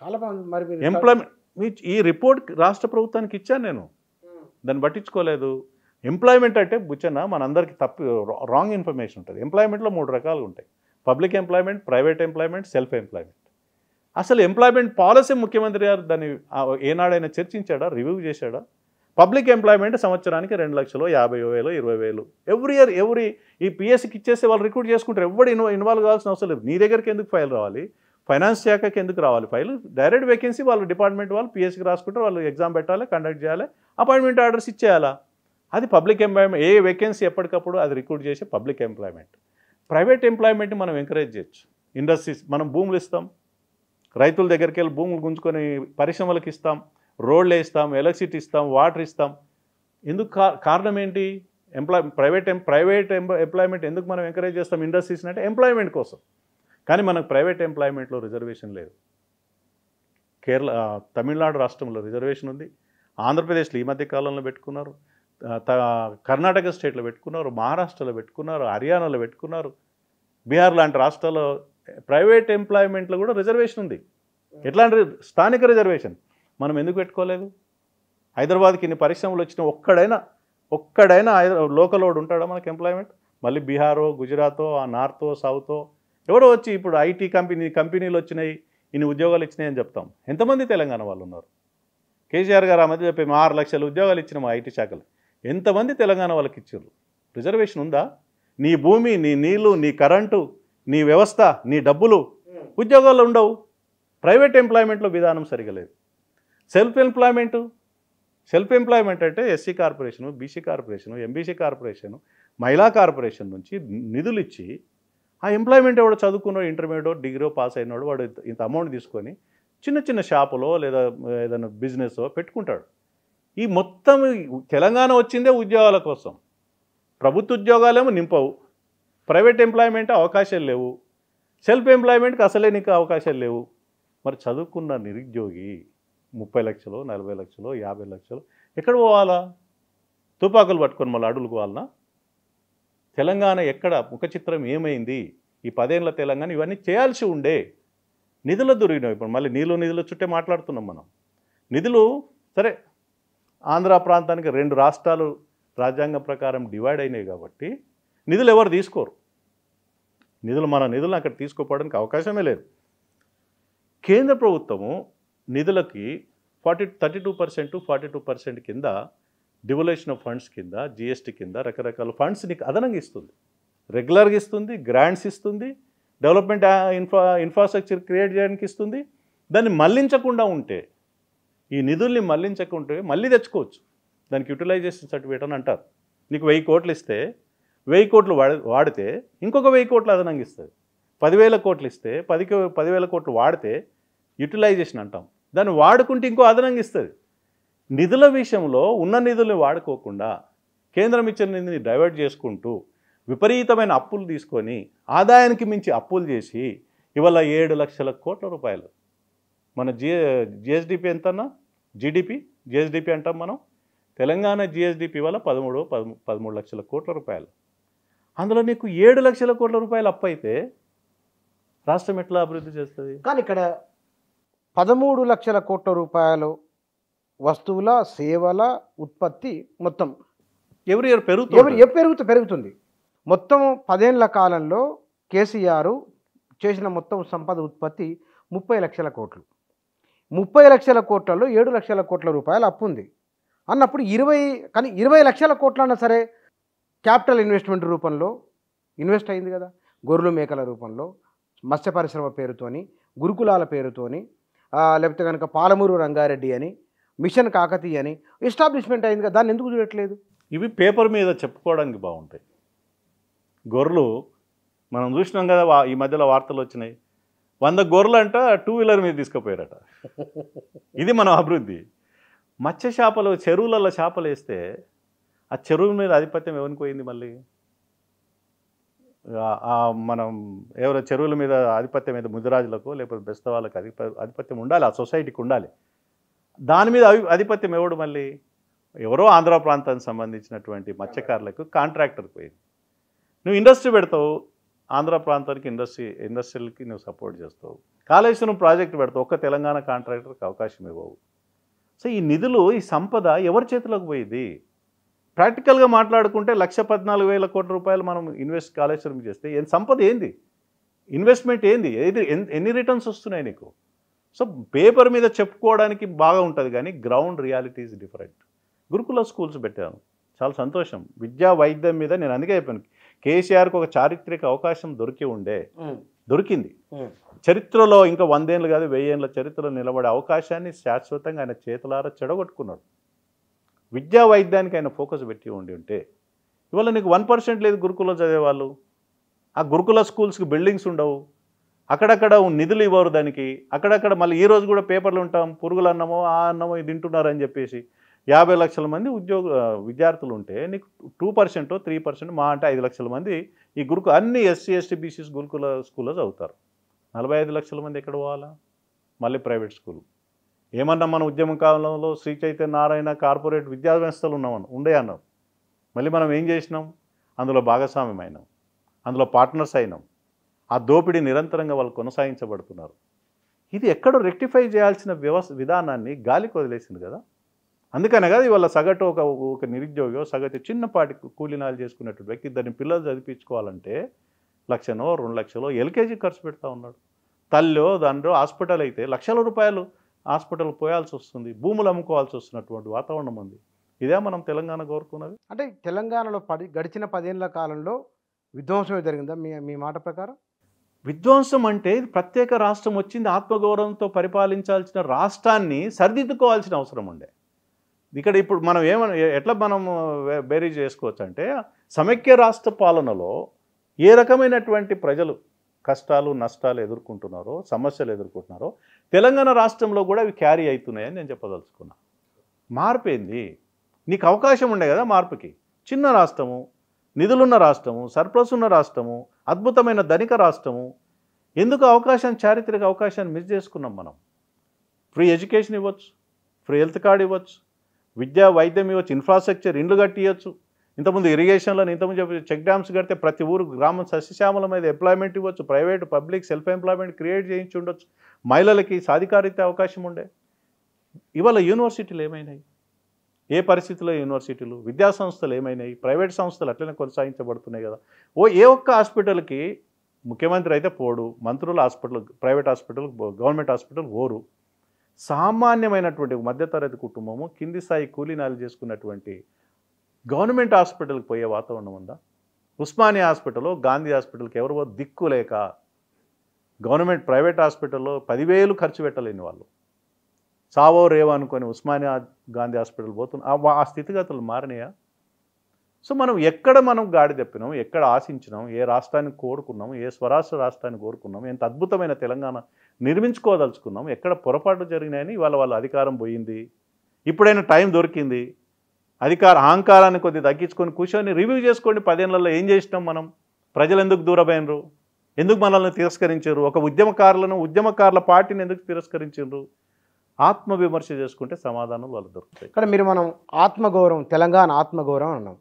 చాలా బాగుంది. ఎంప్లాయ్మెంట్ ఈ రిపోర్ట్ రాష్ట్ర ప్రభుత్వానికి ఇచ్చాను నేను, దాన్ని పట్టించుకోలేదు. ఎంప్లాయ్మెంట్ అంటే బుచ్చన్న మనందరికీ రాంగ్ ఇన్ఫర్మేషన్ ఉంటుంది. ఎంప్లాయ్మెంట్లో 3 రకాలు ఉంటాయి: public employment, private employment, self employment. అసలు ఎంప్లాయ్మెంట్ పాలసీ ముఖ్యమంత్రి గారు దాన్ని ఏనాడైనా చర్చించాడా, రివ్యూ చేశాడా? పబ్లిక్ ఎంప్లాయ్మెంట్ సంవత్సరానికి 2 లక్షలు, 50,000, 20,000 ఎవ్రీ ఇయర్. ఈ పిఎస్సికి ఇచ్చేస్తే వాళ్ళు రిక్రూట్ చేసుకుంటారు. ఎవరు ఇన్వాల్వ్ కావాల్సిన అవసరం లేదు. నీ దగ్గరికి ఎందుకు ఫైల్ రావాలి, ఫైనాన్స్ శాఖకి ఎందుకు రావాలి ఫైల్? డైరెక్ట్ వేకెన్సీ వాళ్ళు డిపార్ట్మెంట్ వాళ్ళు పిఎస్సికి రాసుకుంటారు, వాళ్ళు ఎగ్జామ్ పెట్టాలి, కండక్ట్ చేయాలి, అపాయింట్మెంట్ ఆర్డర్స్ ఇచ్చేయాలా. అది పబ్లిక్ ఎంప్లాయ్మెంట్. ఏ వేకెన్సీ ఎప్పటికప్పుడు అది రిక్రూట్ చేసే పబ్లిక్ ఎంప్లాయ్మెంట్. ప్రైవేట్ ఎంప్లాయ్మెంట్ని మనం ఎంకరేజ్ చేయొచ్చు. ఇండస్ట్రీస్, మనం భూములు ఇస్తాం, రైతుల దగ్గరికి వెళ్ళి భూములు గుంజుకొని పరిశ్రమలకు ఇస్తాం, రోడ్లు ఇస్తాం, ఎలక్ట్రిసిటీ ఇస్తాం, వాటర్ ఇస్తాం. ఎందుకు? కారణం ఏంటి? ప్రైవేట్ ఎంప్లాయ్మెంట్ ఎందుకు మనం ఎంకరేజ్ చేస్తాం ఇండస్ట్రీస్ని అంటే ఎంప్లాయ్మెంట్ కోసం. కానీ మనకు ప్రైవేట్ ఎంప్లాయ్మెంట్లో రిజర్వేషన్ లేదు. తమిళనాడు రాష్ట్రంలో రిజర్వేషన్ ఉంది, ఆంధ్రప్రదేశ్లో ఈ మధ్య కాలంలో పెట్టుకున్నారు, కర్ణాటక స్టేట్లో పెట్టుకున్నారు, మహారాష్ట్రలో పెట్టుకున్నారు, హర్యానాలో పెట్టుకున్నారు, బీహార్ లాంటి రాష్ట్రాల్లో ప్రైవేట్ ఎంప్లాయ్మెంట్లో కూడా రిజర్వేషన్ ఉంది. ఎట్లాంటి స్థానిక రిజర్వేషన్ మనం ఎందుకు పెట్టుకోలేదు? హైదరాబాద్కి ఇన్ని పరిశ్రమలు వచ్చిన ఒక్కడైనా లోకల్ వాడు ఉంటాడా మనకి ఎంప్లాయ్మెంట్? మళ్ళీ బీహారో, గుజరాతో, ఆ నార్తో, సౌతో ఎవరో వచ్చి ఇప్పుడు ఐటీ కంపెనీలు వచ్చినాయి, ఇన్ని ఉద్యోగాలు ఇచ్చినాయి అని చెప్తాం. ఎంతమంది తెలంగాణ వాళ్ళు ఉన్నారు? కేసీఆర్ గారు ఆ మధ్య చెప్పి 6 లక్షల ఉద్యోగాలు ఇచ్చిన మా ఐటీ శాఖలు. ఎంతమంది తెలంగాణ వాళ్ళకి ఇచ్చారు? రిజర్వేషన్ ఉందా? నీ భూమి, నీ నీళ్లు, నీ కరెంటు, నీ వ్యవస్థ, నీ డబ్బులు ఉద్యోగాల్లో ఉండవు. ప్రైవేట్ ఎంప్లాయ్మెంట్లో విధానం సరిగా లేదు. సెల్ఫ్ ఎంప్లాయ్మెంట్ అంటే SC corporation, BC corporation, MBC corporation, మహిళా కార్పొరేషన్ నుంచి నిధులు ఇచ్చి ఆ ఎంప్లాయ్మెంట్ ఎవడో చదువుకున్నాడు, ఇంటర్మీడియట్, డిగ్రీ పాస్ అయినాడు, వాడు ఇంత అమౌంట్ తీసుకొని చిన్న షాపులో లేదా ఏదైనా బిజినెస్ పెట్టుకుంటాడు. ఈ మొత్తం తెలంగాణ వచ్చిందే ఉద్యోగాల కోసం. ప్రభుత్వ ఉద్యోగాలేమో నింపవు, ప్రైవేట్ ఎంప్లాయ్మెంట్ అవకాశాలు లేవు, సెల్ఫ్ ఎంప్లాయ్మెంట్కి అసలే నీకు అవకాశాలు లేవు. మరి చదువుకున్న నిరుద్యోగి 30 లక్షలు 40 లక్షలు 50 లక్షలు ఎక్కడ పోవాలా? తుపాకులు పట్టుకొని మళ్ళీ అడుగులకు పోవాలనా? తెలంగాణ ఎక్కడ ముఖ చిత్రం ఏమైంది? ఈ 10 ఏళ్ల తెలంగాణ ఇవన్నీ చేయాల్సి ఉండే. నిధులు దొరికినాయి. ఇప్పుడు మళ్ళీ నిధుల చుట్టే మాట్లాడుతున్నాం మనం. నిధులు సరే, ఆంధ్ర ప్రాంతానికి 2 రాష్ట్రాలు రాజ్యాంగం ప్రకారం డివైడ్ అయినాయి కాబట్టి నిధులు ఎవరు తీసుకోరు. మన నిధులను అక్కడ తీసుకోపోవడానికి అవకాశమే లేదు. కేంద్ర ప్రభుత్వము నిధులకి 32% 42% కింద డివల్యూషన్ ఆఫ్ ఫండ్స్ కింద, జిఎస్టీ కింద రకరకాల ఫండ్స్ నీకు అదనంగా ఇస్తుంది. రెగ్యులర్గా ఇస్తుంది, గ్రాంట్స్ ఇస్తుంది, డెవలప్మెంట్ ఇన్ఫ్రాస్ట్రక్చర్ క్రియేట్ చేయడానికి ఇస్తుంది. దాన్ని మళ్లించకుండా ఉంటే, ఈ నిధుల్ని మళ్లించకుంటే మళ్ళీ తెచ్చుకోవచ్చు. దానికి యూటిలైజేషన్ సర్టిఫికేట్ అని అంటారు. నీకు 1000 కోట్లు ఇస్తే 1000 కోట్లు వాడితే ఇంకొక 1000 కోట్లు అదనంగా ఇస్తుంది. 10,000 కోట్లు ఇస్తే 10,000 కోట్లు వాడితే యూటిలైజేషన్ అంటాం. దాన్ని వాడుకుంటే ఇంకో అదనంగా ఇస్తుంది. నిధుల విషయంలో ఉన్న నిధుల్ని వాడుకోకుండా కేంద్రం ఇచ్చిన నిధిని డైవర్ట్ చేసుకుంటూ విపరీతమైన అప్పులు తీసుకొని ఆదాయానికి మించి అప్పులు చేసి ఇవాళ 7 లక్షల కోట్ల రూపాయలు మన జిఎస్డిపి ఎంతన్నా? జిఎస్డిపి అంటాం మనం. తెలంగాణ జిఎస్డిపి వల్ల 13 లక్షల కోట్ల రూపాయలు. అందులో నీకు 7 లక్షల కోట్ల రూపాయలు అప్పు అయితే రాష్ట్రం ఎట్లా అభివృద్ధి చేస్తుంది? కానీ ఇక్కడ 13 లక్షల కోట్ల రూపాయలు వస్తువుల సేవల ఉత్పత్తి మొత్తం ఎవ్రీ ఇయర్ పెరుగుతుంది. మొత్తం 10 ఏళ్ల కాలంలో కేసీఆర్ చేసిన మొత్తం సంపద ఉత్పత్తి 30 లక్షల కోట్లు. 30 లక్షల కోట్లలో 7 లక్షల కోట్ల రూపాయలు అప్పు ఉంది అన్నప్పుడు 20 లక్షల కోట్లన్నా సరే క్యాపిటల్ ఇన్వెస్ట్మెంట్ రూపంలో ఇన్వెస్ట్ అయింది కదా. గొర్రెలు మేకల రూపంలో, మత్స్య పరిశ్రమ పేరుతోని, గురుకులాల పేరుతోని, లేకపోతే కనుక పాలమూరు రంగారెడ్డి అని, మిషన్ కాకతీయ అని ఎస్టాబ్లిష్మెంట్ అయింది కదా. దాన్ని ఎందుకు చూడట్లేదు? ఇవి పేపర్ మీద చెప్పుకోవడానికి బాగుంటాయి. గొర్రెలు మనం చూసినాం కదా, ఈ మధ్యలో వార్తలు వచ్చినాయి. 100 గొర్రెలు అంట 2 వీలర్ మీద తీసుకుపోయారట. ఇది మన అభివృద్ధి. మత్స్య చేపలు, చెరువులలో చేపలు వేస్తే ఆ చెరువుల మీద ఆధిపత్యం ఎవరికి పోయింది? మళ్ళీ మనం ఎవరో చెరువుల మీద ఆధిపత్యం మీద ముదిరాజులకు లేకపోతే బెస్త వాళ్ళకి ఆధిపత్యం ఉండాలి, ఆ సొసైటీకి ఉండాలి. దాని మీద ఆధిపత్యం ఎవడు? మళ్ళీ ఎవరో ఆంధ్ర ప్రాంతానికి సంబంధించినటువంటి మత్స్యకారులకు కాంట్రాక్టర్కి పోయింది. నువ్వు ఇండస్ట్రీ పెడతావు, ఆంధ్ర ప్రాంతానికి ఇండస్ట్రియల్కి నువ్వు సపోర్ట్ చేస్తావు. కాళేశ్వరం ప్రాజెక్టు పెడతావు, ఒక్క తెలంగాణ కాంట్రాక్టర్కి అవకాశం ఇవ్వవు. సో ఈ నిధులు, ఈ సంపద ఎవరి చేతిలోకి పోయింది? ప్రాక్టికల్గా మాట్లాడుకుంటే 1,14,000 కోట్ల రూపాయలు మనం కాళేశ్వరం చేస్తే సంపద ఏంది? ఇన్వెస్ట్మెంట్ ఏంది? ఎన్ని రిటర్న్స్ వస్తున్నాయి నీకు? సో పేపర్ మీద చెప్పుకోవడానికి బాగా ఉంటుంది, కానీ గ్రౌండ్ రియాలిటీ ఈజ్ డిఫరెంట్. గురుకుల స్కూల్స్ పెట్టాను, చాలా సంతోషం. విద్యా వైద్యం మీద నేను అందుకే చెప్పాను, కేసీఆర్కి ఒక చారిత్రక అవకాశం దొరికింది. చరిత్రలో ఇంకా 100 ఏళ్ళు కాదు 1000 ఏళ్ళ చరిత్రలో నిలబడే అవకాశాన్ని శాశ్వతంగా ఆయన చేతులారా చెడగొట్టుకున్నాడు. విద్యా వైద్యానికి ఆయన ఫోకస్ పెట్టి ఉంటే ఇవాళ నీకు 1% లేదు గురుకుల చదివేవాళ్ళు. ఆ గురుకుల స్కూల్స్కి బిల్డింగ్స్ ఉండవు, అక్కడక్కడ నిధులు ఇవ్వరు దానికి. అక్కడక్కడ మళ్ళీ ఈ రోజు కూడా పేపర్లు ఉంటాం, పురుగులు అన్నమో ఆ అన్నమో ఇది తింటున్నారని చెప్పేసి 50 లక్షల మంది విద్యార్థులు ఉంటే నీకు 2% 3% మా అంటే 5 లక్షల మంది ఈ అన్ని ఎస్సీ ఎస్టీ బీసీస్ గురుకుల స్కూల్లో చదువుతారు. 45 లక్షల మంది ఎక్కడ పోవాలా? మళ్ళీ ప్రైవేట్ స్కూల్. ఏమన్నా మన ఉద్యమ కాలంలో శ్రీ చైతన్య నారాయణ కార్పొరేట్ విద్యా వ్యవస్థలు ఉండే అన్నాం. మళ్ళీ మనం ఏం చేసినాం? అందులో భాగస్వామ్యం అయినాం, అందులో పార్ట్నర్స్ అయినాం. ఆ దోపిడీ నిరంతరంగా వాళ్ళు కొనసాగించబడుతున్నారు. ఇది ఎక్కడో రెక్టిఫై చేయాల్సిన విధానాన్ని గాలికి వదిలేసింది కదా. అందుకనే కదా ఇవాళ సగటు ఒక నిరుద్యోగి సగటు చిన్నపాటి కూలీనాలు చేసుకునేటువంటి వ్యక్తి దాన్ని పిల్లలు చదివించుకోవాలంటే 1,00,000 2 లక్షలు ఎల్కేజీ ఖర్చు పెడతా ఉన్నాడు. తల్లో దాంట్లో హాస్పిటల్ అయితే లక్షల రూపాయలు హాస్పిటల్ పోయాల్సి వస్తుంది, భూములు అమ్ముకోవాల్సి వస్తున్నటువంటి వాతావరణం ఉంది. ఇదే మనం తెలంగాణ కోరుకున్నది. అంటే తెలంగాణలో గడిచిన 10 ఏళ్ల కాలంలో విధ్వంసమే జరిగిందా మీ మాట ప్రకారం? విధ్వంసం అంటే ప్రత్యేక రాష్ట్రం వచ్చింది, ఆత్మగౌరవంతో పరిపాలించాల్సిన రాష్ట్రాన్ని సరిదిద్దుకోవాల్సిన అవసరం ఉండే. ఇక్కడ ఇప్పుడు మనం ఎట్లా మనం బేరీజ్ చేసుకోవచ్చు అంటే, సమైక్య రాష్ట్ర పాలనలో ఏ రకమైనటువంటి ప్రజలు కష్టాలు నష్టాలు ఎదుర్కొంటున్నారో, సమస్యలు ఎదుర్కొంటున్నారో తెలంగాణ రాష్ట్రంలో కూడా అవి క్యారీ అవుతున్నాయని నేను చెప్పదలుచుకున్నా. మార్పేంది? నీకు అవకాశం ఉండే కదా మార్పుకి. చిన్న రాష్ట్రము, నిధులున్న రాష్ట్రము, సర్ప్లస్ ఉన్న రాష్ట్రము, అద్భుతమైన ధనిక రాష్ట్రము, ఎందుకు చారిత్రక అవకాశాన్ని మిస్ చేసుకున్నాం మనం? ఫ్రీ ఎడ్యుకేషన్ ఇవ్వచ్చు, ఫ్రీ హెల్త్ కార్డు ఇవ్వచ్చు, విద్యా వైద్యం ఇవ్వచ్చు, ఇన్ఫ్రాస్ట్రక్చర్ ఇండ్లు కట్టియచ్చు. ఇంతకుముందు ఇరిగేషన్లో ఇంతకుముందు చెక్ డ్యామ్స్ కడితే ప్రతి ఊరు గ్రామం సస్యశ్యామల మీద ఎంప్లాయ్మెంట్ ఇవ్వచ్చు, private public self employment create చేయించి ఉండొచ్చు, మహిళలకి సాధికారిత అవకాశం ఉండే. ఇవాళ యూనివర్సిటీలు ఏమైనాయి? ఏ పరిస్థితిలో యూనివర్సిటీలు, విద్యా సంస్థలు ఏమైనాయి? ప్రైవేట్ సంస్థలు అట్లనే కొనసాగించబడుతున్నాయి కదా. ఏ ఒక్క హాస్పిటల్కి ముఖ్యమంత్రి అయితే పోడు, మంత్రుల hospital, private hospital, government hospital పోరు. సామాన్యమైనటువంటి మధ్యతరగతి కుటుంబము, కింది స్థాయి కూలీనాలు చేసుకున్నటువంటి గవర్నమెంట్ హాస్పిటల్కి పోయే వాతావరణం ఉందా? ఉస్మానియా హాస్పిటల్, గాంధీ హాస్పిటల్కి ఎవరో దిక్కు లేక గవర్నమెంట్ ప్రైవేట్ హాస్పిటల్లో 10,000 ఖర్చు పెట్టలేని వాళ్ళు సావో రేవో అనుకొని ఉస్మానియా గాంధీ హాస్పిటల్ పోతున్న ఆ స్థితిగతులు మారినాయా? సో మనం గాడి తెప్పినాం, ఎక్కడ ఆశించినాం, ఏ రాష్ట్రాన్ని కోరుకున్నాం, ఏ స్వరాష్ట్ర రాష్ట్రాన్ని కోరుకున్నాం, ఎంత అద్భుతమైన తెలంగాణ నిర్మించుకోదలుచుకున్నాం, ఎక్కడ పొరపాటు జరిగినాయని వాళ్ళ అధికారం పోయింది. ఇప్పుడైనా టైం దొరికింది, అహంకారాన్ని కొద్ది తగ్గించుకొని కూర్చొని రివ్యూ చేసుకోండి. 10 ఏళ్లలో ఏం చేసినాం మనం? ప్రజలు ఎందుకు దూరమైనరు? ఎందుకు మనల్ని తిరస్కరించారు? ఒక ఉద్యమకారుల పార్టీని ఎందుకు తిరస్కరించారు? ఆత్మవిమర్శ చేసుకుంటే సమాధానం వాళ్ళు దొరుకుతాయి. ఇక్కడ మనం ఆత్మగౌరవం, తెలంగాణ ఆత్మగౌరవం అన్నాం.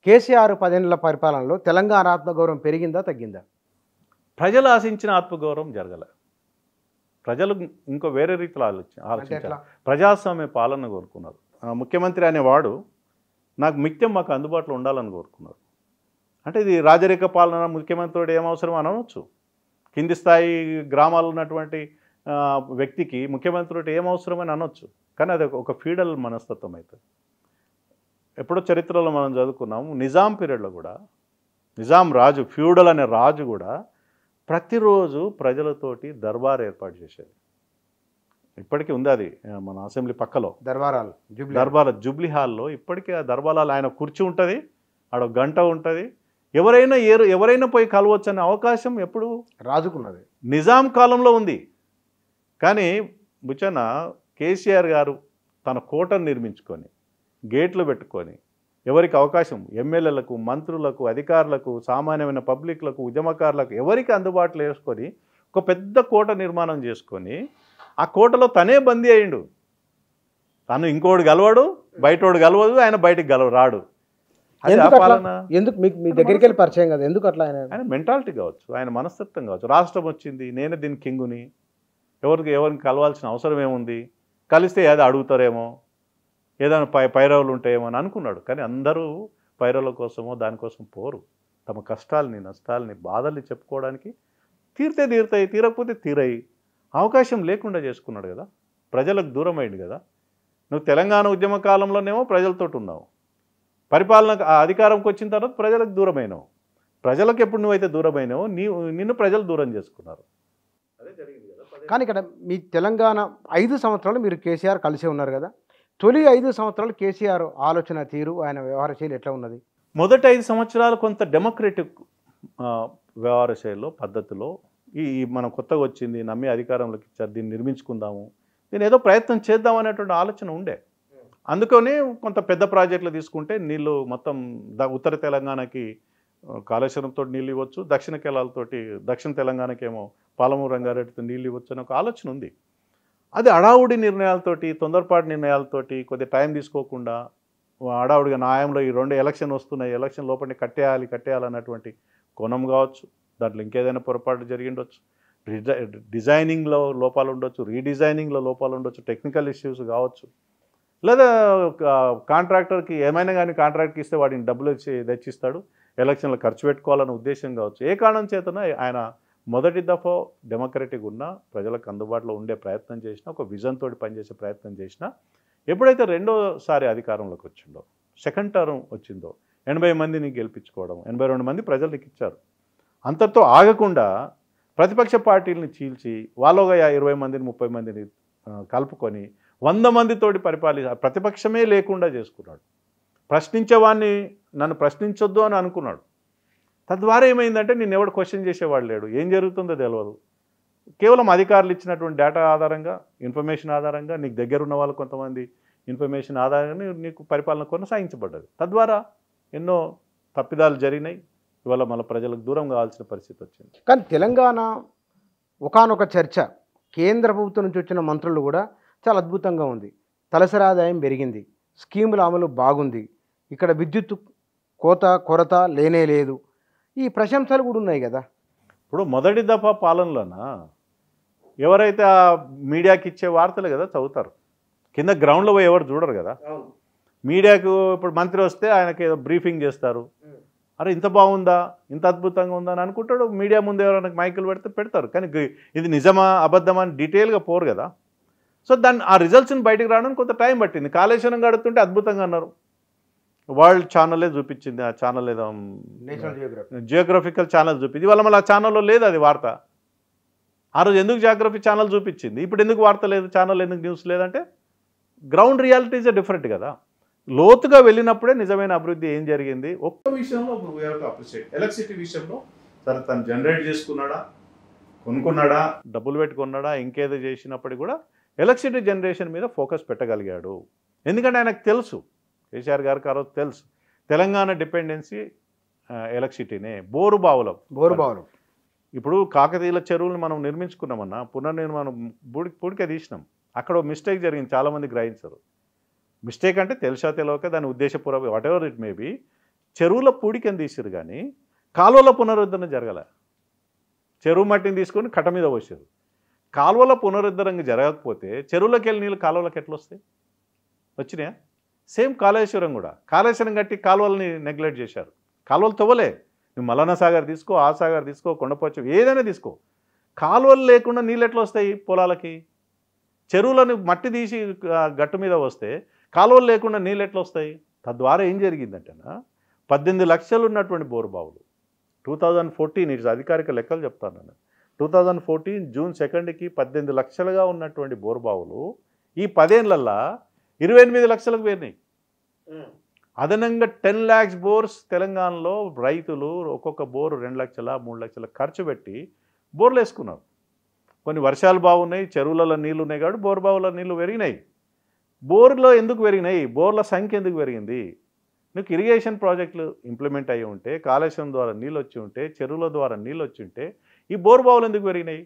కేసీఆర్ 10 ఏళ్ల పరిపాలనలో తెలంగాణ ఆత్మగౌరవం పెరిగిందా తగ్గిందా? ప్రజలు ఆశించిన ఆత్మగౌరవం జరగలే. ప్రజలు ఇంకో వేరే రీతిలో ఆలోచించారు. ప్రజాస్వామ్య పాలన కోరుకున్నారు. ముఖ్యమంత్రి అనేవాడు మాకు అందుబాటులో ఉండాలని కోరుకున్నారు. అంటే ఇది రాజరిక పాలన, ముఖ్యమంత్రి ఏమవసరం అనవచ్చు. కింది స్థాయి గ్రామాల్లో ఉన్నటువంటి వ్యక్తికి ముఖ్యమంత్రి ఏమవసరం అని అనొచ్చు. కానీ అది ఒక ఫీడల్ మనస్తత్వం అవుతుంది. ఎప్పుడో చరిత్రలో మనం చదువుకున్నాము, నిజాం పీరియడ్లో కూడా నిజాం రాజు, ఫ్యూడల్ అనే రాజు కూడా ప్రతిరోజు ప్రజలతోటి దర్బార్ ఏర్పాటు చేసేది. ఇప్పటికీ ఉంది అది మన అసెంబ్లీ పక్కలో దర్బార్ జూబ్లీ హాల్లో. ఇప్పటికీ ఆ దర్బార్లో ఆయన కుర్చీ ఉంటుంది, ఆడ గంట ఉంటుంది. ఎవరైనా పోయి కలవచ్చు అనే అవకాశం ఎప్పుడు రాజుకున్నది, నిజాం కాలంలో ఉంది. కానీ బుచ్చన్న కేసీఆర్ గారు తన కోటను నిర్మించుకొని గేట్లు పెట్టుకొని ఎవరికి అవకాశం, ఎమ్మెల్యేలకు, మంత్రులకు, అధికారులకు, సామాన్యమైన పబ్లిక్లకు, ఉద్యమకారులకు ఎవరికి అందుబాటులో వేసుకొని ఒక పెద్ద కోట నిర్మాణం చేసుకొని ఆ కోటలో తనే బందీ అయ్యిండు. తను ఇంకోడు గలవాడు, బయటోడు గలవదు, ఆయన బయటికి రాడు. ఎందుకు మీ దగ్గరికి వెళ్ళి పరిచయం కదా, ఎందుకు అట్లా? ఆయన మెంటాలిటీ కావచ్చు, ఆయన మనస్తత్వం కావచ్చు. రాష్ట్రం వచ్చింది, నేనే దీని కింగుని, ఎవరికి కలవాల్సిన అవసరం ఏముంది, కలిస్తే ఏదో అడుగుతారేమో, ఏదైనా పైరవులు ఉంటాయేమో అని అనుకున్నాడు. కానీ అందరూ పైరవుల కోసమో దానికోసం పోరు. తమ కష్టాలని, నష్టాలని, బాధల్ని చెప్పుకోవడానికి తీరుతాయి, తీరకపోతే తీరయి అవకాశం లేకుండా చేసుకున్నాడు కదా. ప్రజలకు దూరం అయ్యింది కదా. నువ్వు తెలంగాణ ఉద్యమ కాలంలోనేమో ప్రజలతో ఉన్నావు, పరిపాలన అధికారంకి వచ్చిన తర్వాత ప్రజలకు దూరమైనావు. ప్రజలకు ఎప్పుడు నువ్వైతే దూరమైనావో నిన్ను ప్రజలు దూరం చేసుకున్నారు. అదే జరిగింది కదా. కానీ ఇక్కడ మీ తెలంగాణ 5 సంవత్సరాలు మీరు కేసీఆర్ కలిసే ఉన్నారు కదా. తొలి 5 సంవత్సరాలు కేసీఆర్ ఆలోచన తీరు, ఆయన వ్యవహార శైలి ఎట్లా ఉన్నది? మొదటి 5 సంవత్సరాలు కొంత డెమోక్రటిక్ వ్యవహార శైలిలో, పద్ధతిలో, మనం కొత్తగా వచ్చింది, నమ్మి అధికారంలోకి ఇచ్చారు, దీన్ని నిర్మించుకుందాము, దీన్ని ఏదో ప్రయత్నం చేద్దాం అనేటువంటి ఆలోచన ఉండే. అందుకని కొంత పెద్ద ప్రాజెక్టులు తీసుకుంటే నీళ్ళు మొత్తం ఉత్తర తెలంగాణకి కాళేశ్వరంతో నీళ్ళు ఇవ్వచ్చు, దక్షిణ తెలంగాణకేమో పాలమూరు రంగారెడ్డితో నీళ్ళు ఇవ్వచ్చు అనే ఒక ఆలోచన ఉంది. అది అడావుడి నిర్ణయాలతోటి, తొందరపాటు నిర్ణయాలతోటి, కొద్దిగా టైం తీసుకోకుండా అడావుడిగా న్యాయంలో ఈ 2 ఎలక్షన్ వస్తున్నాయి, ఎలక్షన్ లోపలనే కట్టేయాలన్నటువంటి కోణం కావచ్చు. దాంట్లో ఇంకేదైనా పొరపాటు జరిగిండొచ్చు, డిజైనింగ్లో లోపాలు ఉండొచ్చు, రీడిజైనింగ్లో లోపాలు ఉండొచ్చు, టెక్నికల్ ఇష్యూస్ కావచ్చు, లేదా కాంట్రాక్టర్కి ఏమైనా కానీ కాంట్రాక్ట్కి ఇస్తే వాడిని డబ్బులు తెచ్చిస్తాడు, ఎలక్షన్లో ఖర్చు పెట్టుకోవాలన్న ఉద్దేశం కావచ్చు. ఏ కారణం చేతన ఆయన మొదటి దఫా డెమోక్రటిక్ ఉన్న ప్రజలకు అందుబాటులో ఉండే ప్రయత్నం చేసినా, ఒక విజన్ తోటి పనిచేసే ప్రయత్నం చేసినా, ఎప్పుడైతే రెండోసారి అధికారంలోకి వచ్చిందో, సెకండ్ టర్మ్ వచ్చిందో, 80 మందిని గెలిపించుకోవడం, 82 మంది ప్రజలకు ఇచ్చారు. అంతటితో ఆగకుండా ప్రతిపక్ష పార్టీలని చీల్చి వాళ్ళగా 20 మందిని 30 మందిని కలుపుకొని 100 మందితోటి ప్రతిపక్షమే లేకుండా చేసుకున్నాడు. ప్రశ్నించేవాడిని నన్ను ప్రశ్నించొద్దు అని అనుకున్నాడు. తద్వారా ఏమైందంటే నేను ఎవడు క్వశ్చన్ చేసేవాడు లేడు, ఏం జరుగుతుందో తెలియదు. కేవలం అధికారులు ఇచ్చినటువంటి డేటా ఆధారంగా, ఇన్ఫర్మేషన్ ఆధారంగా, నీకు దగ్గర ఉన్న వాళ్ళు కొంతమంది ఇన్ఫర్మేషన్ ఆధారంగా నీకు పరిపాలన కొనసాగించబడ్డది. తద్వారా ఎన్నో తప్పిదాలు జరిగినాయి. ఇవాళ మన ప్రజలకు దూరం కావాల్సిన పరిస్థితి వచ్చింది. కానీ తెలంగాణ ఒకానొక చర్చ, కేంద్ర ప్రభుత్వం నుంచి వచ్చిన మంత్రులు కూడా చాలా అద్భుతంగా ఉంది. తలసరి ఆదాయం పెరిగింది, స్కీముల అమలు బాగుంది, ఇక్కడ విద్యుత్ కొరత లేనే లేదు, ఈ ప్రశంసలు కూడా ఉన్నాయి కదా. ఇప్పుడు మొదటి దఫా పాలనలోన ఎవరైతే ఆ మీడియాకి ఇచ్చే వార్తలు కదా చదువుతారు, కింద గ్రౌండ్లో పోయి ఎవరు చూడరు కదా. మీడియాకు ఇప్పుడు మంత్రి వస్తే ఆయనకి ఏదో బ్రీఫింగ్ చేస్తారు, అరే ఇంత బాగుందా, ఇంత అద్భుతంగా ఉందా అని అనుకుంటాడు. మీడియా ముందు ఎవరైనా మైకులు పెడతారు, కానీ ఇది నిజమా అబద్ధమా అని డీటెయిల్గా పోరు కదా. సో దాన్ని ఆ రిజల్ట్స్ని బయటకు రావడానికి కొంత టైం పట్టింది. కాళేశ్వరం గడుతుంటే అద్భుతంగా అన్నారు, వరల్డ్ ఛానలే చూపించింది, ఆ ఛానల్ ఏదో జియోగ్రఫికల్ ఛానల్ చూపించింది. ఇవాళ మళ్ళీ ఆ ఛానల్లో లేదు అది వార్త. ఆ రోజు ఎందుకు జియోగ్రఫీ ఛానల్ చూపించింది, ఇప్పుడు ఎందుకు వార్త లేదు, ఛానల్ ఎందుకు న్యూస్ లేదంటే గ్రౌండ్ రియాలిటీసే డిఫరెంట్ కదా. లోతుగా వెళ్ళినప్పుడే నిజమైన అభివృద్ధి ఏం జరిగింది. ఒక్క విషయంలో ఎలక్ట్రిసిటీ విషయంలో సరే తను జనరేట్ చేసుకున్నాడా, కొనుక్కున్నాడా, డబ్బులు పెట్టి కొన్నాడా, ఇంకేదో చేసినప్పటికీ కూడా ఎలక్ట్రిసిటీ జనరేషన్ మీద ఫోకస్ పెట్టగలిగాడు. ఎందుకంటే ఆయనకు తెలుసు, కేసీఆర్ గారికి ఆ రోజు తెలుసు, తెలంగాణ డిపెండెన్సీ ఎలక్ట్రిసిటీనే. బోరు బావులు ఇప్పుడు కాకతీయుల చెరువులను మనం నిర్మించుకున్నామన్నా, పునర్నిర్మాణం పూడికే తీసినాం. అక్కడ మిస్టేక్ జరిగింది, చాలామంది గ్రహించరు. మిస్టేక్ అంటే తెలుసా తెలియక దాని ఉద్దేశపూర్వక what ever it may be, చెరువుల పూడికని తీసారు కానీ కాలువల పునరుద్ధరణ జరగలే. చెరువు మట్టిని తీసుకొని కట్ట మీద పోసారు. కాలువల పునరుద్ధరణ జరగకపోతే చెరువులోకి వెళ్ళి నీళ్ళు కాలువలకు ఎట్లా వస్తాయి, వచ్చినాయా? సేమ్ కాళేశ్వరం కూడా, కాళేశ్వరం కట్టి కాలువలని నెగ్లెక్ట్ చేశారు. కాలువలు తవ్వలే. నువ్వు మల్లన్న సాగర్ తీసుకో, ఆ సాగర్ తీసుకో, కొండపోచం ఏదైనా తీసుకో, కాలువలు లేకుండా నీళ్ళు ఎట్లా వస్తాయి పొలాలకి? చెరువులను మట్టి తీసి గట్టు మీద వస్తే కాలువలు లేకుండా నీళ్ళు ఎట్లా వస్తాయి? తద్వారా ఏం జరిగిందంటేనా 18 లక్షలు ఉన్నటువంటి బోరుబావులు 2014, ఇది అధికారిక లెక్కలు చెప్తాను నేను, 2014 జూన్ 2కి 18 లక్షలుగా ఉన్నటువంటి బోరుబావులు ఈ 10 ఏళ్లల్లో 28 లక్షలకు పేరినాయి. అదనంగా 10 lakhs బోర్స్ తెలంగాణలో రైతులు ఒక్కొక్క బోరు 2 లక్షల 3 లక్షల ఖర్చు పెట్టి బోర్లు వేసుకున్నారు. కొన్ని వర్షాలు బాగున్నాయి, చెరువులలో నీళ్ళు ఉన్నాయి కాబట్టి బోరుబావుల నీళ్ళు పెరిగినాయి. బోర్లో ఎందుకు పెరిగినాయి, బోర్ల సంఖ్య ఎందుకు పెరిగింది? నీకు ఇరిగేషన్ ప్రాజెక్టులు ఇంప్లిమెంట్ అయ్యి ఉంటే, కాళేశ్వరం ద్వారా నీళ్ళు వచ్చి ఉంటే, చెరువుల ద్వారా నీళ్ళు వచ్చి ఉంటే ఈ బోరుబావులు ఎందుకు పెరిగినాయి?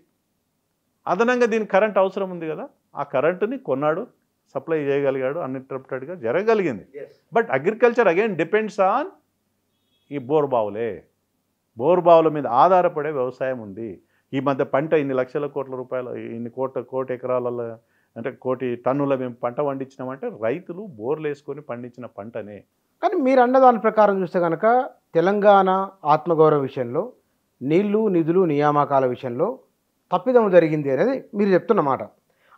అదనంగా దీనికి కరెంట్ అవసరం ఉంది కదా, ఆ కరెంటుని కొన్నాడు, సప్లై చేయగలిగాడు, అన్ఇంటరప్టెడ్గా జరగగలిగింది. But agriculture again depends on ఈ బోరుబావులే. బోరుబావుల మీద ఆధారపడే వ్యవసాయం ఉంది. ఈ మధ్య పంట ఇన్ని లక్షల కోట్ల రూపాయలు, ఇన్ని కోటి ఎకరాలలో అంటే 1 కోటి టన్నుల మేము పంట పండించినామంటే రైతులు బోర్లు వేసుకొని పండించిన పంటనే. కానీ మీరు అన్న దాని ప్రకారం చూస్తే కనుక తెలంగాణ ఆత్మగౌరవ విషయంలో, నీళ్లు నిధులు నియామకాల విషయంలో తప్పిదం జరిగింది అనేది మీరు చెప్తున్నమాట.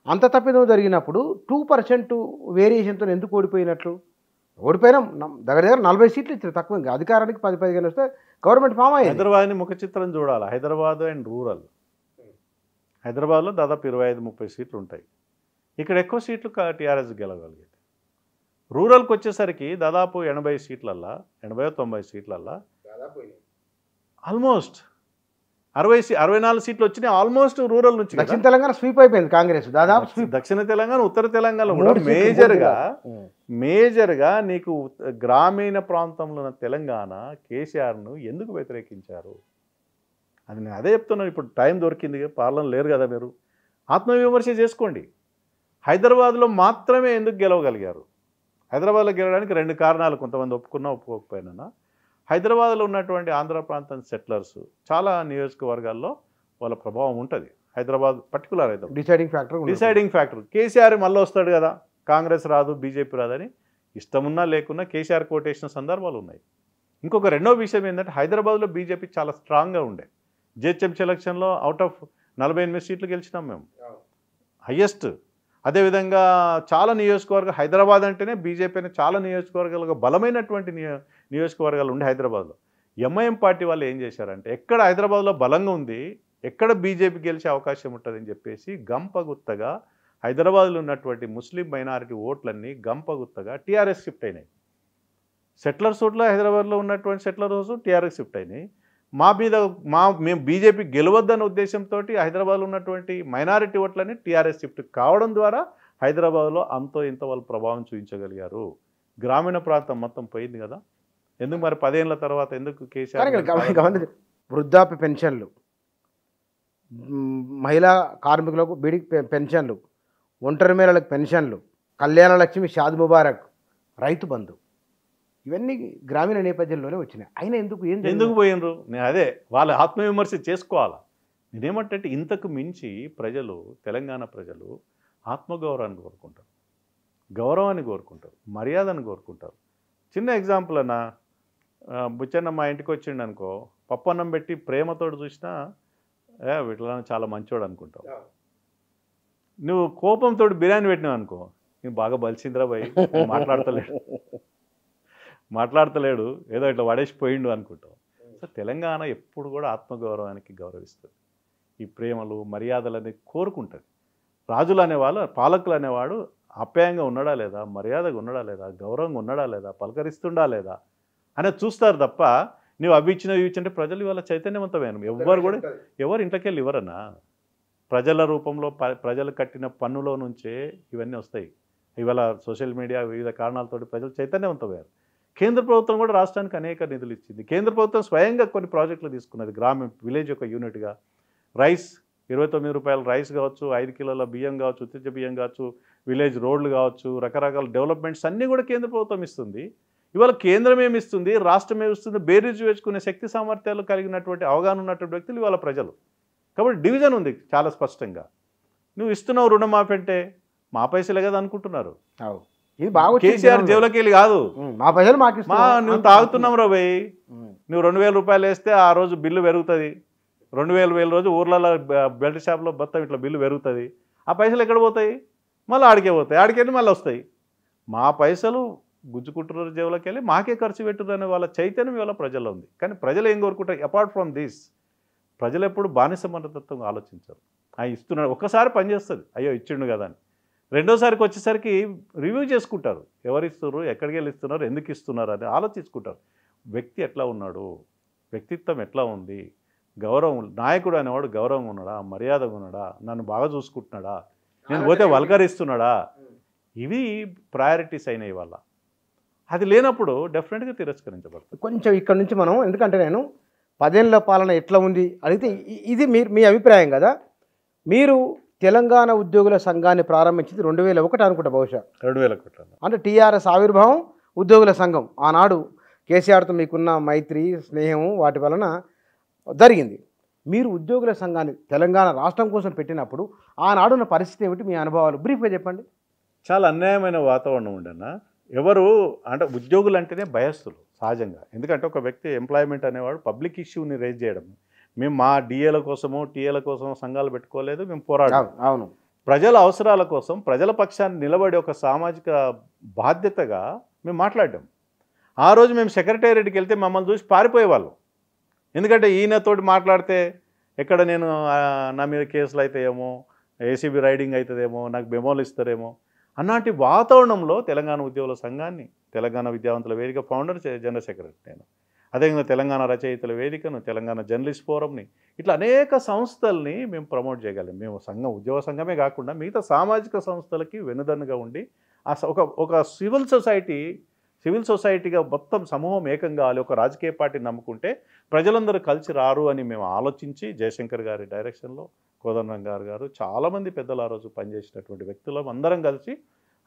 అంత తప్పిదం జరిగినప్పుడు 2% వేరియేషన్తో ఎందుకు ఓడిపోయినట్లు? ఓడిపోయినాం, దగ్గర 40 సీట్లు ఇచ్చారు, తక్కువ. అధికారానికి 10-15 వస్తే గవర్నమెంట్ ఫామ్ అయ్యింది. హైదరాబాద్ని ముఖ చిత్రం చూడాలి. Hyderabad and rural. హైదరాబాద్లో దాదాపు 25-30 సీట్లు ఉంటాయి. ఇక్కడ ఎక్కువ సీట్లు టీఆర్ఎస్ గెలవగలిగేది. రూరల్కి వచ్చేసరికి దాదాపు 80 సీట్లల్లా, 80-90 సీట్లల్లా ఆల్మోస్ట్ 64 సీట్లు వచ్చినాయి. ఆల్మోస్ట్ రూరల్ నుంచి. దక్షిణ తెలంగాణ స్వీప్ అయిపోయింది కాంగ్రెస్ దాదాపు. దక్షిణ తెలంగాణ, ఉత్తర తెలంగాణ కూడా మేజర్గా నీకు గ్రామీణ ప్రాంతంలో ఉన్న తెలంగాణ కేసీఆర్ను ఎందుకు వ్యతిరేకించారు అది నేను అదే చెప్తున్నాను. ఇప్పుడు టైం దొరికింది, పాలన లేరు కదా, మీరు ఆత్మవిమర్శ చేసుకోండి. హైదరాబాద్లో మాత్రమే ఎందుకు గెలవగలిగారు? హైదరాబాద్లో గెలవడానికి 2 కారణాలు, కొంతమంది ఒప్పుకున్నా ఒప్పుకోకపోయినా. హైదరాబాద్లో ఉన్నటువంటి ఆంధ్ర ప్రాంతం సెటిలర్స్ చాలా నియోజకవర్గాల్లో వాళ్ళ ప్రభావం ఉంటుంది. హైదరాబాద్ పర్టికులర్ అయితే డిసైడింగ్ ఫ్యాక్టర్. కేసీఆర్ మళ్ళీ వస్తాడు కదా, కాంగ్రెస్ రాదు, బీజేపీ రాదని ఇష్టమున్నా లేకున్నా కేసీఆర్ కోటేసిన సందర్భాలు ఉన్నాయి. ఇంకొక రెండో విషయం ఏంటంటే హైదరాబాద్లో బీజేపీ చాలా స్ట్రాంగ్గా ఉండే. జిహెచ్ఎంసీ ఎలక్షన్లో అవుట్ ఆఫ్ 48 సీట్లు గెలిచినాం మేము, హయ్యెస్ట్. అదేవిధంగా చాలా నియోజకవర్గాలు, హైదరాబాద్ అంటేనే బీజేపీ అనే చాలా నియోజకవర్గాలుగా బలమైనటువంటి నియోజకవర్గాలు ఉండే హైదరాబాద్లో. ఎంఐఎం పార్టీ వాళ్ళు ఏం చేశారంటే ఎక్కడ హైదరాబాద్లో బలంగా ఉంది, ఎక్కడ బీజేపీ గెలిచే అవకాశం ఉంటుందని చెప్పేసి గంపగుత్తగా హైదరాబాద్లో ఉన్నటువంటి ముస్లిం మైనారిటీ ఓట్లన్నీ గంపగుత్తగా టీఆర్ఎస్ షిఫ్ట్ అయినాయి. సెటిలర్స్ ఓట్ల హైదరాబాద్లో ఉన్నటువంటి సెటిలర్ ఓట్స్ టీఆర్ఎస్ షిఫ్ట్ అయినాయి. మేము బీజేపీ గెలవద్దన్న ఉద్దేశంతో హైదరాబాద్లో ఉన్నటువంటి మైనారిటీ ఓట్లని టీఆర్ఎస్ షిఫ్ట్ కావడం ద్వారా హైదరాబాద్లో అంతో ఇంత వాళ్ళు ప్రభావం చూపించగలిగారు. గ్రామీణ ప్రాంతం మొత్తం పోయింది కదా. ఎందుకు మరి 10 ఏళ్ల తర్వాత ఎందుకు కేసీఆర్? వృద్ధాప్య పెన్షన్లు, మహిళా కార్మికులకు బీడీ పెన్షన్లు, ఒంటరి మేళలకు పెన్షన్లు, కళ్యాణ లక్ష్మి, షాద్ ముబారక్, రైతు బంధు, ఇవన్నీ గ్రామీణ నేపథ్యంలోనే వచ్చినాయి. అయినా ఎందుకు పోయినరు? నేను అదే వాళ్ళ ఆత్మవిమర్శ చేసుకోవాలా. నేనేమంటే ఇంతకు మించి ప్రజలు, తెలంగాణ ప్రజలు ఆత్మగౌరవాన్ని కోరుకుంటారు, గౌరవాన్ని కోరుకుంటారు, మర్యాదను కోరుకుంటారు. చిన్న ఎగ్జాంపుల్ అన్న, బుచ్చన్న మా ఇంటికి వచ్చిండు అనుకో, పప్పన్నం పెట్టి ప్రేమతోడు చూసినా వీటిలో చాలా మంచోడు అనుకుంటావు. నువ్వు కోపంతో బిర్యానీ పెట్టినావు అనుకో, నేను బాగా బలిసిందిరా భయ్, మాట్లాడతలేడు ఏదో ఇట్లా పడేసిపోయిండు అనుకుంటాం. సో తెలంగాణ ఎప్పుడు కూడా ఆత్మగౌరవానికి గౌరవిస్తుంది, ఈ ప్రేమలు మర్యాదలని కోరుకుంటుంది. రాజులు అనేవాళ్ళు, పాలకులు అనేవాడు ఆప్యాయంగా ఉన్నాడా లేదా, మర్యాదగా ఉన్నాడా లేదా, గౌరవంగా ఉన్నాడా లేదా, పలకరిస్తుండా లేదా అనేది చూస్తారు తప్ప నువ్వు అవి ఇచ్చినవి ఇచ్చింటే ప్రజలు ఇవాళ చైతన్యవంతమైన ఎవరు ఇంట్లోకి వెళ్ళి ఇవ్వరన్నా. ప్రజల రూపంలో ప్రజలు కట్టిన పన్నులో నుంచే ఇవన్నీ వస్తాయి. ఇవాళ సోషల్ మీడియా వివిధ కారణాలతోటి ప్రజలు చైతన్యవంతమయ్యారు. కేంద్ర ప్రభుత్వం కూడా రాష్ట్రానికి అనేక నిధులు ఇచ్చింది. కేంద్ర ప్రభుత్వం స్వయంగా కొన్ని ప్రాజెక్టులు తీసుకున్నది. విలేజ్ ఒక యూనిట్గా రైస్ 29 రూపాయల రైస్ కావచ్చు, 5 కిలోల బియ్యం కావచ్చు, ఉత్తిచ్చ బియ్యం కావచ్చు, విలేజ్ రోడ్లు కావచ్చు, రకరకాల డెవలప్మెంట్స్ అన్నీ కూడా కేంద్ర ప్రభుత్వం ఇస్తుంది. ఇవాళ కేంద్రం ఏమి ఇస్తుంది, రాష్ట్రం ఏమి ఇస్తుంది, బేరీజు వేసుకునే శక్తి సామర్థ్యాలు కలిగినటువంటి అవగాహన ఉన్నటువంటి వ్యక్తులు ఇవాళ ప్రజలు. కాబట్టి డివిజన్ ఉంది చాలా స్పష్టంగా. నువ్వు ఇస్తున్నావు రుణమాఫీ అంటే మా పైసలే కదా అనుకుంటున్నారు. ఇది బాగా కేసీఆర్ జేబులకి వెళ్ళి కాదు, మా పైసలు మాకు నువ్వు తాగుతున్నావు రా భయ్. నువ్వు 2000 రూపాయలు వేస్తే ఆ రోజు బిల్లు పెరుగుతుంది. 2000 రోజు ఊర్లలో బెల్ట్ షాప్లో మొత్తం ఇట్లా బిల్లు పెరుగుతుంది. ఆ పైసలు ఎక్కడ పోతాయి? మళ్ళీ ఆడికే పోతాయి, ఆడికెళ్ళి మళ్ళీ వస్తాయి. మా పైసలు గుజ్జుకుంటున్నారు జేబులకి వెళ్ళి, మాకే ఖర్చు పెట్టున్నారు అనే వాళ్ళ చైతన్యం ఇవాళ ప్రజల్లో ఉంది. కానీ ప్రజలు ఏం కోరుకుంటారు? అపార్ట్ ఫ్రమ్ దిస్, ప్రజలు ఎప్పుడు బానిస మనతత్వంగా ఆలోచించారు. ఇస్తున్నాడు, ఒక్కసారి పనిచేస్తుంది, అయ్యో ఇచ్చిండు కదా అని. రెండోసారికి వచ్చేసరికి రివ్యూ చేసుకుంటారు, ఎవరు ఇస్తున్నారు, ఎక్కడికి వెళ్ళి ఇస్తున్నారు, ఎందుకు ఇస్తున్నారు అని ఆలోచించుకుంటారు. వ్యక్తి ఎట్లా ఉన్నాడు, వ్యక్తిత్వం ఎట్లా ఉంది, గౌరవం, నాయకుడు అనేవాడు గౌరవం ఉన్నాడా, మర్యాదగా ఉన్నాడా, నన్ను బాగా చూసుకుంటున్నాడా, నేను పోతే వల్కరిస్తున్నాడా, ఇవి ప్రయారిటీస్ అయినాయి వల్ల. అది లేనప్పుడు డెఫినెట్గా తిరస్కరించబడుతుంది. కొంచెం ఇక్కడ నుంచి మనం, ఎందుకంటే నేను 10 ఏళ్ల పాలన ఎట్లా ఉంది అడిగితే ఇది మీ అభిప్రాయం కదా. మీరు తెలంగాణ ఉద్యోగుల సంఘాన్ని ప్రారంభించింది 2001 అనుకుంటా, బహుశా 2001 అంటే టీఆర్ఎస్ ఆవిర్భావం, ఉద్యోగుల సంఘం. ఆనాడు కేసీఆర్తో మీకున్న మైత్రి, స్నేహం వాటి వలన జరిగింది. మీరు ఉద్యోగుల సంఘాన్ని తెలంగాణ రాష్ట్రం కోసం పెట్టినప్పుడు ఆనాడున్న పరిస్థితి ఏమిటి, మీ అనుభవాలు బ్రీఫ్గా చెప్పండి. చాలా అన్యాయమైన వాతావరణం ఉండన్నా. ఎవరు అంటే ఉద్యోగులు అంటేనే భయస్తులు సహజంగా. ఎందుకంటే ఒక వ్యక్తి ఎంప్లాయ్మెంట్ అనేవాడు పబ్లిక్ ఇష్యూని రేజ్ చేయడం. మేము మా డిఏల కోసమో టీఏల కోసమో సంఘాలు పెట్టుకోలేదు, మేము పోరాడాం. అవును, ప్రజల అవసరాల కోసం ప్రజల పక్షాన్ని నిలబడి ఒక సామాజిక బాధ్యతగా మేము మాట్లాడాం. ఆ రోజు మేము సెక్రటేరియట్కి వెళ్తే మమ్మల్ని చూసి పారిపోయేవాళ్ళు. ఎందుకంటే ఈయనతోటి మాట్లాడితే ఎక్కడ నేను నా మీద కేసులు అవుతాయేమో, ఏసీబీ రైడింగ్ అవుతుందేమో, నాకు బెమోలు ఇస్తారేమో అన్నటి వాతావరణంలో తెలంగాణ ఉద్యోగుల సంఘాన్ని, తెలంగాణ విద్యావంతుల వేదిక ఫౌండర్, జనరల్ సెక్రటరీ నేను, అదేవిధంగా తెలంగాణ రచయితల వేదికను, తెలంగాణ జర్నలిస్ట్ ఫోరంని, ఇట్లా అనేక సంస్థల్ని మేము ప్రమోట్ చేయగలం. మేము సంఘం, ఉద్యోగ సంఘమే కాకుండా మిగతా సామాజిక సంస్థలకి వెనుదన్నుగా ఉండి ఒక సివిల్ సొసైటీగా మొత్తం సమూహం ఏకం కావాలి. ఒక రాజకీయ పార్టీని నమ్ముకుంటే ప్రజలందరూ కలిసి రారు అని మేము ఆలోచించి, జయశంకర్ గారి డైరెక్షన్లో, కోదండరాం గారు, చాలామంది పెద్దలు ఆ రోజు పనిచేసినటువంటి వ్యక్తులం అందరం కలిసి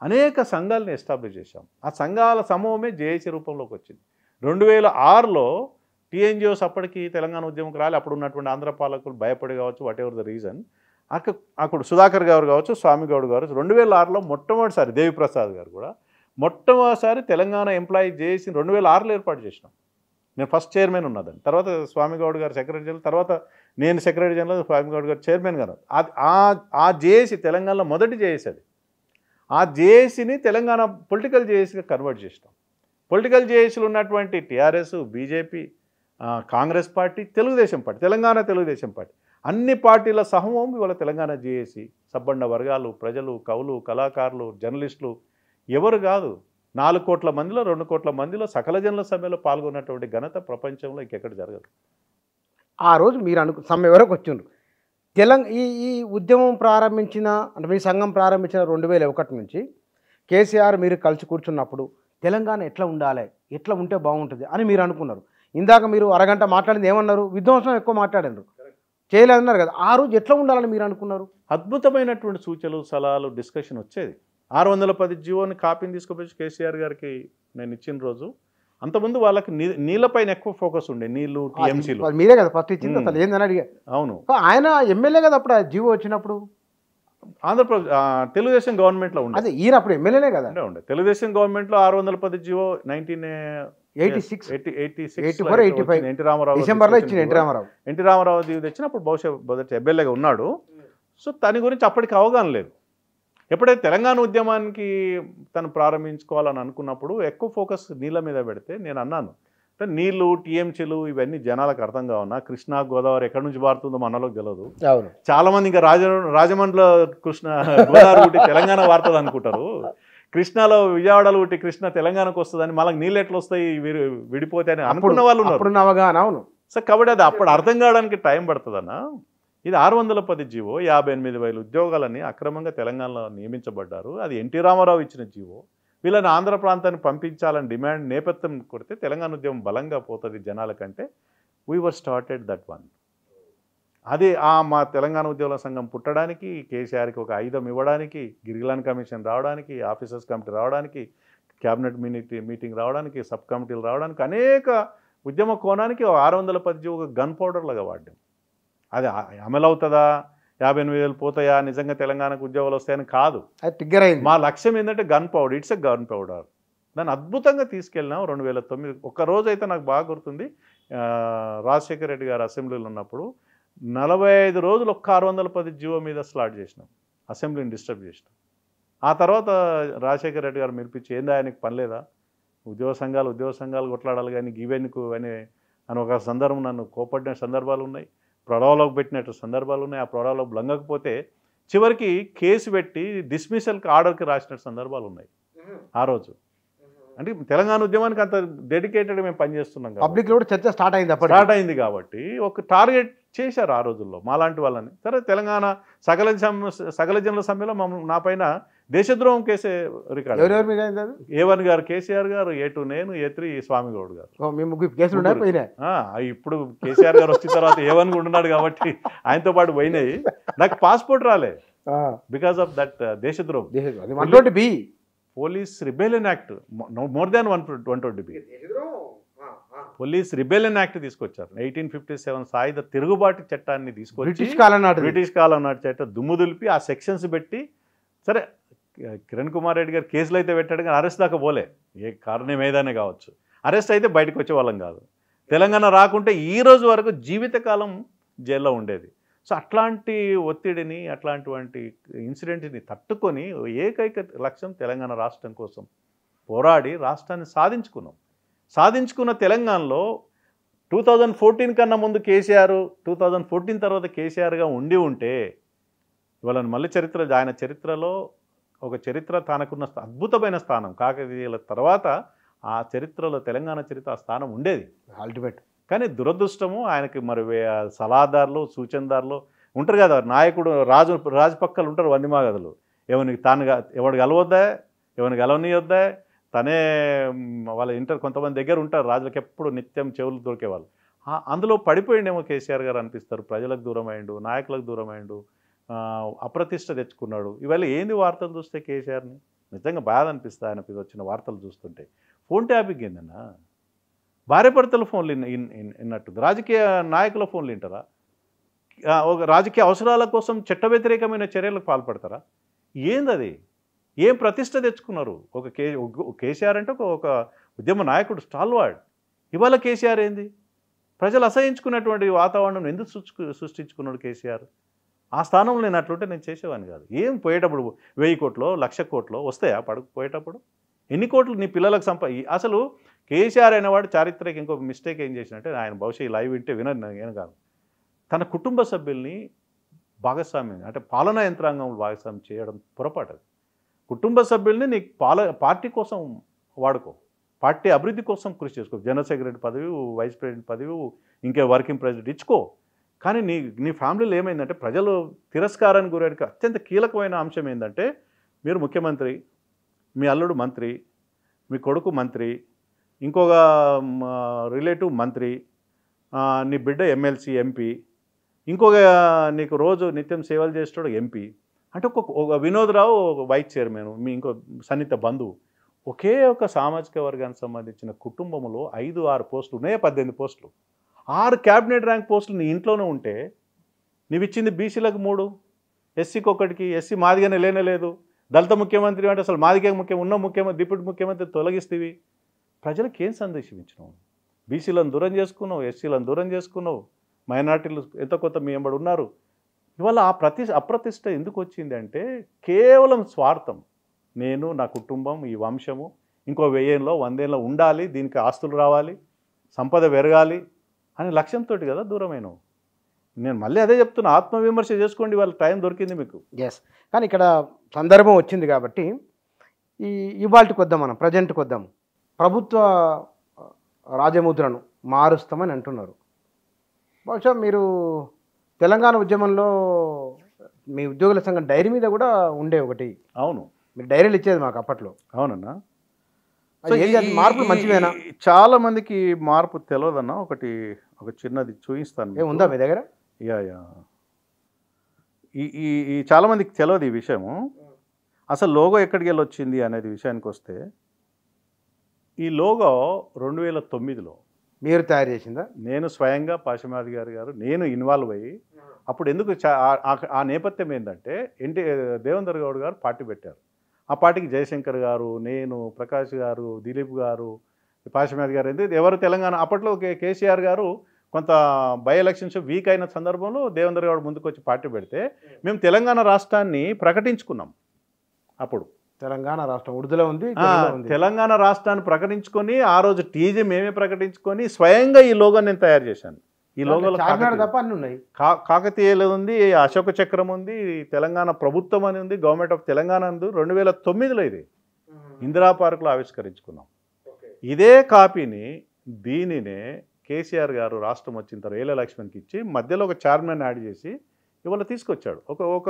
అనేక సంఘాలను ఎస్టాబ్లిష్ చేశాం. ఆ సంఘాల సమూహమే జేఏసీ రూపంలోకి వచ్చింది. 2006లో టీఎన్జిఓస్ అప్పటికి తెలంగాణ ఉద్యమంకి రాలి, అప్పుడు ఉన్నటువంటి ఆంధ్ర పాలకులు భయపడి కావచ్చు, వాట్ ఎవర్ ద రీజన్, అక్కడ సుధాకర్ గారు కావచ్చు, స్వామిగౌడ్ గారు 2006లో మొట్టమొదటిసారి, దేవిప్రసాద్ గారు కూడా మొట్టమొదటిసారి తెలంగాణ ఎంప్లాయీ జేఏసీ 2006లో ఏర్పాటు చేసినాం. నేను ఫస్ట్ చైర్మన్ ఉన్నదని, తర్వాత స్వామిగౌడ్ గారు సెక్రటరీ జనరల్, తర్వాత నేను సెక్రటరీ జనరల్, స్వామిగౌడ్ గారు చైర్మన్ గారు. ఆ జేఏసీ తెలంగాణలో మొదటి జేఏసీ అది. ఆ జేఏసీని తెలంగాణ పొలిటికల్ జేఏసీగా కన్వర్ట్ చేసినాం. పొలిటికల్ జేఏసీలు ఉన్నటువంటి TRS, BJP, Congress party, Telugu Desam party, Telangana Telugu Desam party, అన్ని పార్టీల సమూహం ఇవాళ తెలంగాణ జేఏసీ. సబ్బండ వర్గాలు, ప్రజలు, కవులు, కళాకారులు, జర్నలిస్టులు, ఎవరు కాదు, 4 కోట్ల మందిలో 2 కోట్ల మందిలో సకల జనుల సమ్మెలో పాల్గొన్నటువంటి ఘనత ప్రపంచంలో ఇంకెక్కడ జరగదు. ఆ రోజు మీరు సమ్మె వరకు వచ్చిండ్రు. ఈ ఉద్యమం ప్రారంభించిన, అంటే మీ సంఘం ప్రారంభించిన 2001 నుంచి కేసీఆర్ మీరు కలిసి కూర్చున్నప్పుడు తెలంగాణ ఎట్లా ఉండాలి, ఎట్లా ఉంటే బాగుంటుంది అని మీరు అనుకున్నారు. ఇందాక మీరు అరగంట మాట్లాడింది ఏమన్నారు, విధ్వంసం ఎక్కువ మాట్లాడారు, చేయలేదన్నారు కదా. ఆ రోజు ఎట్లా ఉండాలని మీరు అనుకున్నారు? అద్భుతమైనటువంటి సూచనలు, సలహాలు, డిస్కషన్ వచ్చేది. 610 జీవోని కాపీని తీసుకుపోయి కేసీఆర్ గారికి నేను ఇచ్చిన రోజు అంతకుముందు వాళ్ళకి నీళ్ళపైన ఎక్కువ ఫోకస్ ఉండే, నీళ్లు, టీఎంసీలు. మీరే కదా ఫస్ట్ ఇచ్చింది, అసలు ఏందని అడిగా. అవును, ఆయన ఎమ్మెల్యే కదా అప్పుడు జీవో వచ్చినప్పుడు, ఆంధ్రప్రదేశ్ తెలుగుదేశం గవర్నమెంట్లో ఉండే. అదే ఈయన అప్పుడు ఎమ్మెల్యేనే కదా ఉండే. తెలుగుదేశం గవర్నమెంట్లో 610 జీవో 1986 ఎన్టీ రామారావు డిసెంబర్లో ఇచ్చింది. ఎన్టీ రామారావు దీవి తెచ్చినప్పుడు బహుశా మొదటి ఎమ్మెల్యేగా ఉన్నాడు. సో దాని గురించి అప్పటికి అవగాహన లేదు. ఎప్పుడైతే తెలంగాణ ఉద్యమానికి తను ప్రారంభించుకోవాలని అనుకున్నప్పుడు ఎక్కువ ఫోకస్ నీళ్ళ మీద పెడితే నేను అన్నాను, అంటే నీళ్లు, టీఎంసీలు ఇవన్నీ జనాలకు అర్థం కావునా, కృష్ణా గోదావరి ఎక్కడి నుంచి మారుతుందో మనలోకి తెలియదు. చాలా మంది ఇంకా రాజమండ్రిలో గోదావరి ఒకటి తెలంగాణ వాడుతుంది అనుకుంటారు, కృష్ణాలో విజయవాడలో ఒకటి కృష్ణ తెలంగాణకు వస్తుందని, మళ్ళీ నీళ్ళు ఎట్లా వస్తాయి విడిపోతే అని అనుకున్న వాళ్ళు ఉన్నారు. సో కాబట్టి అది అప్పుడు అర్థం కావడానికి టైం పడుతుందన్న. ఇది 610 జీవో, 58,000 ఉద్యోగాలని అక్రమంగా తెలంగాణలో నియమించబడ్డారు. అది ఎన్టీ రామారావు ఇచ్చిన జీవో. వీళ్ళని ఆంధ్ర ప్రాంతాన్ని పంపించాలని డిమాండ్ నేపథ్యం కొడితే తెలంగాణ ఉద్యమం బలంగా పోతుంది జనాల కంటే. We were started that one. అది మా తెలంగాణ ఉద్యోగుల సంఘం పుట్టడానికి, కేసీఆర్కి ఒక ఆయుధం ఇవ్వడానికి, గిరిజన కమిషన్ రావడానికి, ఆఫీసర్స్ కమిటీ రావడానికి, క్యాబినెట్ మీటింగ్ రావడానికి, సబ్ కమిటీలు రావడానికి, అనేక ఉద్యమ కోణానికి 610 జీవో గన్ పౌడర్లాగా వాడ్డాం. అది అమలు అవుతుందా, 58,000 పోతాయా, నిజంగా తెలంగాణకు ఉద్యోగాలు వస్తాయని కాదు. మా లక్ష్యం ఏంటంటే gun powder, it's a gun powder. దాన్ని అద్భుతంగా తీసుకెళ్ళినాం. 2009 ఒక్కరోజు అయితే నాకు బాగా గుర్తుంది, రాజశేఖర రెడ్డి గారు అసెంబ్లీలో ఉన్నప్పుడు 45 రోజులు ఒక్క 610 జీవో మీద స్లాట్ చేసినాం, అసెంబ్లీని డిస్టర్బ్ చేసినాం. ఆ తర్వాత రాజశేఖర రెడ్డి గారు మెరిపించి, ఏందా ఆయనకి పని లేదా, ఉద్యోగ సంఘాలు కొట్లాడాలి కానీ ఇవెన్నుకు అని ఒక సందర్భం నన్ను కోపడిన సందర్భాలు ఉన్నాయి, ప్రొడవలోకి పెట్టినట్టు సందర్భాలు ఉన్నాయి. ఆ ప్రొడవలోకి లొంగకపోతే చివరికి కేసు పెట్టి డిస్మిసల్కి ఆర్డర్కి రాసిన సందర్భాలు ఉన్నాయి. ఆ రోజు అంటే తెలంగాణ ఉద్యమానికి అంత డెడికేటెడ్ మేము పనిచేస్తున్నాం, పబ్లిక్ కూడా చర్చ స్టార్ట్ అయింది కాబట్టి ఒక టార్గెట్ చేశారు ఆ రోజుల్లో మాలాంటి వాళ్ళని. సరే, తెలంగాణ సకల జనుల సమ్మెలో నా పైన దేశద్రోహం కేసే రికార్డు. A1 గారు కేసీఆర్ గారు, A2 నేను, A3 స్వామిగౌడ్ గారు. ఇప్పుడు కేసీఆర్ గారు వచ్చిన తర్వాత A1 కూడా ఉన్నాడు కాబట్టి ఆయనతో పాటు పోయినాయి. నాకు పాస్పోర్ట్ రాలే బికాస్ ఆఫ్ దట్ దేశద్రోహం. Police rebellion act, more than 120B police rebellion act తీసుకొచ్చారు. 1857 సాయుధ తిరుగుబాటు చట్టాన్ని తీసుకొచ్చి బ్రిటిష్ కాలం నాటి చట్టం దుమ్ము దులిపి ఆ సెక్షన్స్ పెట్టి, సరే కిరణ్ కుమార్ రెడ్డి గారు కేసులు అయితే పెట్టాడు కానీ అరెస్ట్ దాకా పోలే, ఏ కారణం ఏదైనా కావచ్చు. అరెస్ట్ అయితే బయటకు వచ్చే వాళ్ళం కాదు. తెలంగాణ రాకుంటే ఈ రోజు వరకు జీవితకాలం జైల్లో ఉండేది. సో అట్లాంటి ఒత్తిడిని, అట్లాంటి ఇన్సిడెంట్ని తట్టుకొని ఏకైక లక్ష్యం తెలంగాణ రాష్ట్రం కోసం పోరాడి రాష్ట్రాన్ని సాధించుకున్న తెలంగాణలో 2014 కన్నా ముందు కేసీఆర్, 2014 తర్వాత కేసీఆర్గా ఉంటే ఇవాళ మళ్ళీ ఆయన చరిత్రలో ఒక చరిత్ర తనకున్న అద్భుతమైన స్థానం. కాకతీయుల తర్వాత ఆ చరిత్రలో తెలంగాణ చరిత్ర ఆ స్థానం ఉండేది అల్టిమేట్. కానీ దురదృష్టము ఆయనకి మరి సలహాదారులు, సూచనదారులు ఉంటారు కదా, నాయకుడు రాజు పక్కలు ఉంటారు వందిమాగదులు, ఎవడు కలవద్దా, ఎవరిని కలవనీయొద్దా, తనే వాళ్ళ కొంతమంది దగ్గర ఉంటారు రాజులకు ఎప్పుడు నిత్యం చెవులు దొరికేవాళ్ళు. అందులో పడిపోయిండేమో కేసీఆర్ గారు అనిపిస్తారు. ప్రజలకు దూరం అయ్యిండు, నాయకులకు దూరం అయ్యిండు, అప్రతిష్ట తెచ్చుకున్నాడు. ఇవాళ ఏంది వార్తలు చూస్తే కేసీఆర్ని నిజంగా బాధ అనిపిస్తుంది. ఆయన మీద వచ్చిన వార్తలు చూస్తుంటే ఫోన్ ట్యాపింగ్ ఏందన్నా, భార్యాభర్తల ఫోన్లు విన్నట్టు రాజకీయ నాయకుల ఫోన్లు వింటారా? ఒక రాజకీయ అవసరాల కోసం చట్ట వ్యతిరేకమైన చర్యలకు పాల్పడతారా? ఏందది? ఏం ప్రతిష్ట తెచ్చుకున్నారు? ఒక కేసీఆర్ అంటే ఒక ఉద్యమ నాయకుడు, స్టాల్వార్డ్. ఇవాళ కేసీఆర్ ఏంది? ప్రజలు అసహించుకున్నటువంటి వాతావరణం ఎందుకు సృష్టించుకున్నాడు కేసీఆర్? ఆ స్థానంలో నేను అట్లుంటే నేను చేసేవాడిని కాదు. ఏం పోయేటప్పుడు 1000 కోట్లో 1,00,000 కోట్లో వస్తాయా పోయేటప్పుడు? ఎన్ని కోట్లు నీ పిల్లలకు అసలు కేసీఆర్ అనేవాడు చారిత్రక ఇంకొక మిస్టేక్ ఏం చేసినట్టే, ఆయన బహుశా ఈ లైవ్ వింటే వినను కాదు, తన కుటుంబ సభ్యుల్ని భాగస్వామ్యం అంటే పాలనా యంత్రాంగం భాగస్వామ్యం చేయడం పొరపాటు. కుటుంబ సభ్యుల్ని నీ పార్టీ కోసం వాడుకో, పార్టీ అభివృద్ధి కోసం కృషి చేసుకో. జనరల్ సెక్రటరీ పదవి, వైస్ ప్రెసిడెంట్ పదవి, ఇంకా వర్కింగ్ ప్రెసిడెంట్ ఇచ్చుకో. కానీ నీ ఫ్యామిలీలో ఏమైందంటే ప్రజలు తిరస్కారానికి గురడానికి అత్యంత కీలకమైన అంశం ఏంటంటే, మీరు ముఖ్యమంత్రి, మీ అల్లుడు మంత్రి, మీ కొడుకు మంత్రి, ఇంకొక రిలేటివ్ మంత్రి, నీ బిడ్డ ఎమ్మెల్సీ ఎంపీ, ఇంకొక నీకు రోజు నిత్యం సేవలు చేసేటోడు ఎంపీ, అంటే ఒక వినోద్రావు ఒక వైస్ చైర్మన్, మీ ఇంకో సన్నిహిత బంధువు, ఒకే ఒక సామాజిక వర్గానికి సంబంధించిన కుటుంబంలో 5-6 పోస్టులు ఉన్నాయే, 18 పోస్టులు, 6 క్యాబినెట్ ర్యాంక్ పోస్టులు నీ ఇంట్లోనే ఉంటే నీవు ఇచ్చింది బీసీలకు 3, ఎస్సీకి 1, ఎస్సీ మాదిగానే లేనేలేదు, దళిత ముఖ్యమంత్రి అంటే అసలు మాదిగా ఉన్న ముఖ్యమంత్రి డిప్యూటీ ముఖ్యమంత్రి తొలగిస్తేవి. ప్రజలకు ఏం సందేశం ఇచ్చినావు? బీసీలను దూరం చేసుకున్నావు, ఎస్సీలను దూరం చేసుకున్నావు, మైనార్టీలు ఎంతో కొంత మీ వెంబడి ఉన్నారు. ఇవాళ ఆ అప్రతిష్ట ఎందుకు వచ్చింది అంటే కేవలం స్వార్థం. నేను, నా కుటుంబం, ఈ వంశము ఇంకో 1000 ఏళ్ళలో 100 ఏళ్ళలో ఉండాలి, దీనికి ఆస్తులు రావాలి, సంపద పెరగాలి అనే లక్ష్యంతో కదా దూరమైనవు. నేను మళ్ళీ అదే చెప్తున్నా, ఆత్మవిమర్శ చేసుకోండి, వాళ్ళ టైం దొరికింది మీకు. ఎస్, కానీ ఇక్కడ సందర్భం వచ్చింది కాబట్టి ఇవాళకి వద్దాం, మనం ప్రజెంట్కి వద్దాం. ప్రభుత్వ రాజముద్రను మారుస్తామని అంటున్నారు. బహుశా మీరు తెలంగాణ ఉద్యమంలో మీ ఉద్యోగుల సంఘం డైరీ మీద కూడా ఉండే ఒకటి. అవును, మీరు డైరీలు ఇచ్చేది మాకు అప్పట్లో. అవునన్నా. మార్పులు మంచివేనా? చాలా మందికి మార్పు తెలియదన్నా. ఒక చిన్నది చూపిస్తాను. ఉందా మీ దగ్గర? యా ఈ చాలా మందికి తెలియదు ఈ విషయము. అసలు లోగో ఎక్కడికి వెళ్ళి వచ్చింది అనేది విషయానికి వస్తే, ఈ లోగో 2009లో మీరు తయారు చేసిందా? నేను స్వయంగా పాషమాది గారు నేను ఇన్వాల్వ్ అయ్యి, అప్పుడు ఎందుకు ఆ నేపథ్యం ఏంటంటే దేవేందర్ గౌడ్ గారు పార్టీ పెట్టారు. ఆ పార్టీకి జయశంకర్ గారు, నేను, ప్రకాష్ గారు, దిలీప్ గారు, పాషమాది గారు, ఎందుకు ఎవరు తెలంగాణ అప్పట్లో కేసీఆర్ గారు కొంత బై ఎలక్షన్స్ వీక్ అయిన సందర్భంలో దేవేందర్ గౌడ్ ముందుకు వచ్చి పార్టీ పెడితే మేము తెలంగాణ రాష్ట్రాన్ని ప్రకటించుకున్నాం. అప్పుడు తెలంగాణ రాష్ట్రం ఉర్దూలో ఉంది. తెలంగాణ రాష్ట్రాన్ని ప్రకటించుకొని ఆ రోజు టీజీ మేమే ప్రకటించుకొని స్వయంగా ఈ లోగో నేను తయారు చేశాను. ఈ లోగోలో తప్ప అన్ని ఉన్నాయి. కాకతీయులు ఉంది, అశోక చక్రం ఉంది, తెలంగాణ ప్రభుత్వం అని ఉంది, గవర్నమెంట్ ఆఫ్ తెలంగాణ ఉంది. 2009లో ఇది ఇందిరా పార్కులో ఆవిష్కరించుకున్నాం. ఇదే కాపీని దీనినే కేసీఆర్ గారు రాష్ట్రం వచ్చిన తర్వాత ఏల లక్ష్మణ్కి ఇచ్చి మధ్యలో ఒక చైర్మన్ యాడ్ చేసి ఇవాళ తీసుకొచ్చాడు. ఒక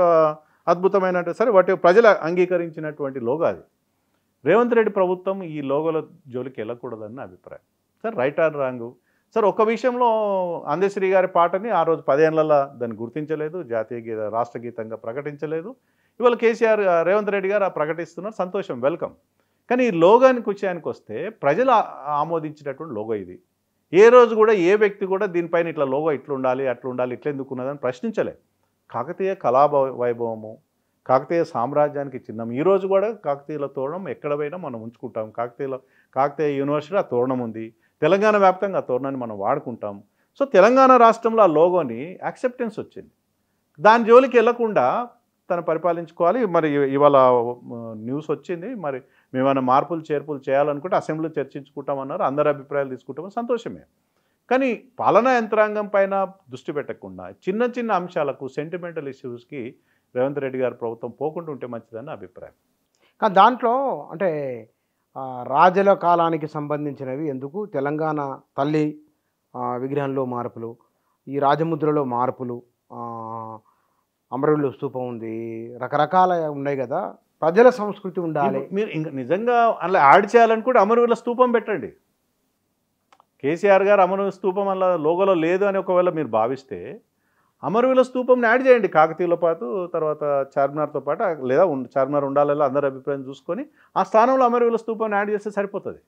అద్భుతమైన, సరే వాటి ప్రజలు అంగీకరించినటువంటి లోగో అది. రేవంత్ రెడ్డి ప్రభుత్వం ఈ లోగోల జోలికి వెళ్ళకూడదని అభిప్రాయం. Sir right are wrong? Sir ఒక విషయంలో అందశ్రీ గారి పాటని ఆ రోజు 10 ఏళ్లలో దాన్ని గుర్తించలేదు, జాతీయ రాష్ట్ర గీతంగా ప్రకటించలేదు. ఇవాళ కేసీఆర్ రేవంత్ రెడ్డి గారు ప్రకటిస్తున్నారు, సంతోషం, వెల్కమ్. కానీ ఈ లోగానికి విషయానికి వస్తే ప్రజలు ఆమోదించినటువంటి లోగో ఇది. ఏ రోజు కూడా ఏ వ్యక్తి కూడా దీనిపైన ఇట్లా లోగో ఇట్లా ఉండాలి, అట్లా ఉండాలి, ఇట్లా ఎందుకు ఉన్నదని ప్రశ్నించలే. కాకతీయ కళా వైభవము, కాకతీయ సామ్రాజ్యానికి చిహ్నం. ఈరోజు కూడా కాకతీయుల తోరణం ఎక్కడ పోయినా మనం ఉంచుకుంటాం. కాకతీయ యూనివర్సిటీ ఆ తోరణం ఉంది, తెలంగాణ వ్యాప్తంగా ఆ తోరణాన్ని మనం వాడుకుంటాం. సో తెలంగాణ రాష్ట్రంలో ఆ లోగోని యాక్సెప్టెన్స్ వచ్చింది. దాని జోలికి వెళ్లకుండా తను పరిపాలించుకోవాలి. మరి ఇవాళ న్యూస్ వచ్చింది, మరి మేమైనా మార్పులు చేర్పులు చేయాలనుకుంటే అసెంబ్లీలో చర్చించుకుంటామన్నారు, అందరి అభిప్రాయాలు తీసుకుంటామని సంతోషమే. కానీ పాలనా యంత్రాంగం పైన దృష్టి పెట్టకుండా చిన్న చిన్న అంశాలకు, సెంటిమెంటల్ ఇష్యూస్కి రేవంత్ రెడ్డి గారి ప్రభుత్వం పోకుండా ఉంటే మంచిదని అభిప్రాయం. కానీ దాంట్లో అంటే రాజుల కాలానికి సంబంధించినవి ఎందుకు, తెలంగాణ తల్లి విగ్రహంలో మార్పులు, ఈ రాజముద్రలో మార్పులు, అమరవీరుల స్తూపం ఉంది, రకరకాల ఉన్నాయి కదా. ప్రజల సంస్కృతి ఉండాలి. మీరు ఇంకా నిజంగా అలా యాడ్ చేయాలనుకుంటే అమరవీరుల స్తూపం పెట్టండి. కేసీఆర్ గారు అమరవీరుల స్తూపం అలా లోగోలో లేదు అని ఒకవేళ మీరు భావిస్తే అమరవీరుల స్తూపంని యాడ్ చేయండి. కాకతీయుల పాటు తర్వాత చార్మినార్తో పాటు, లేదా చార్మినార్ ఉండాలలో అందరి అభిప్రాయం చూసుకొని ఆ స్థానంలో అమరవీరుల స్తూపాన్ని యాడ్ చేస్తే సరిపోతుంది.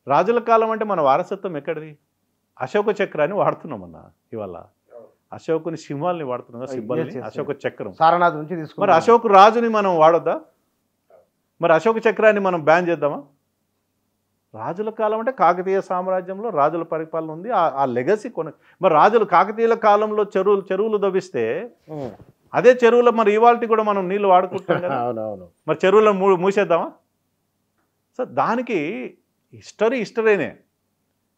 రాజుల కాలం అంటే మన వారసత్వం ఎక్కడిది? అశోక చక్రాన్ని వాడుతున్నామన్న. ఇవాళ అశోకుని సింహాల్ని వాడుతున్నాం, సింబల్ని అశోక చక్రం సారనాథ్ నుంచి తీసుకుని. మరి అశోక్ రాజుని మనం వాడొద్దా? మరి అశోక చక్రాన్ని మనం బ్యాన్ చేద్దామా? రాజుల కాలం అంటే కాకతీయ సామ్రాజ్యంలో రాజుల పరిపాలన ఉంది, ఆ లెగసీ మరి రాజులు కాకతీయుల కాలంలో చెరువులు దవ్విస్తే అదే చెరువులో మరి ఇవాళ కూడా మనం నీళ్ళు వాడుకుంటాం కదా. మరి చెరువులను మూసేద్దామా? సో దానికి హిస్టరీనే.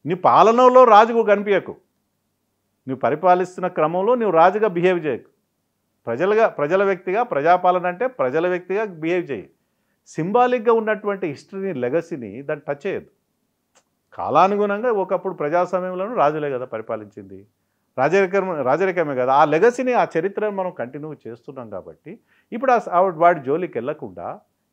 నీ పాలనలో రాజుకు కనిపించకు, నువ్వు పరిపాలిస్తున్న క్రమంలో నువ్వు రాజుగా బిహేవ్ చేయకు. ప్రజల వ్యక్తిగా, ప్రజాపాలన అంటే ప్రజల వ్యక్తిగా బిహేవ్ చేయి. సింబాలిక్గా ఉన్నటువంటి హిస్టరీని, లెగసీని దాన్ని టచ్ చేయదు. కాలానుగుణంగా ఒకప్పుడు ప్రజాస్వామ్యంలోనూ రాజులే కదా పరిపాలించింది, రాజరికమే కదా. ఆ లెగసీని, ఆ చరిత్రను మనం కంటిన్యూ చేస్తున్నాం కాబట్టి ఇప్పుడు వాడి జోలికి వెళ్లకుండా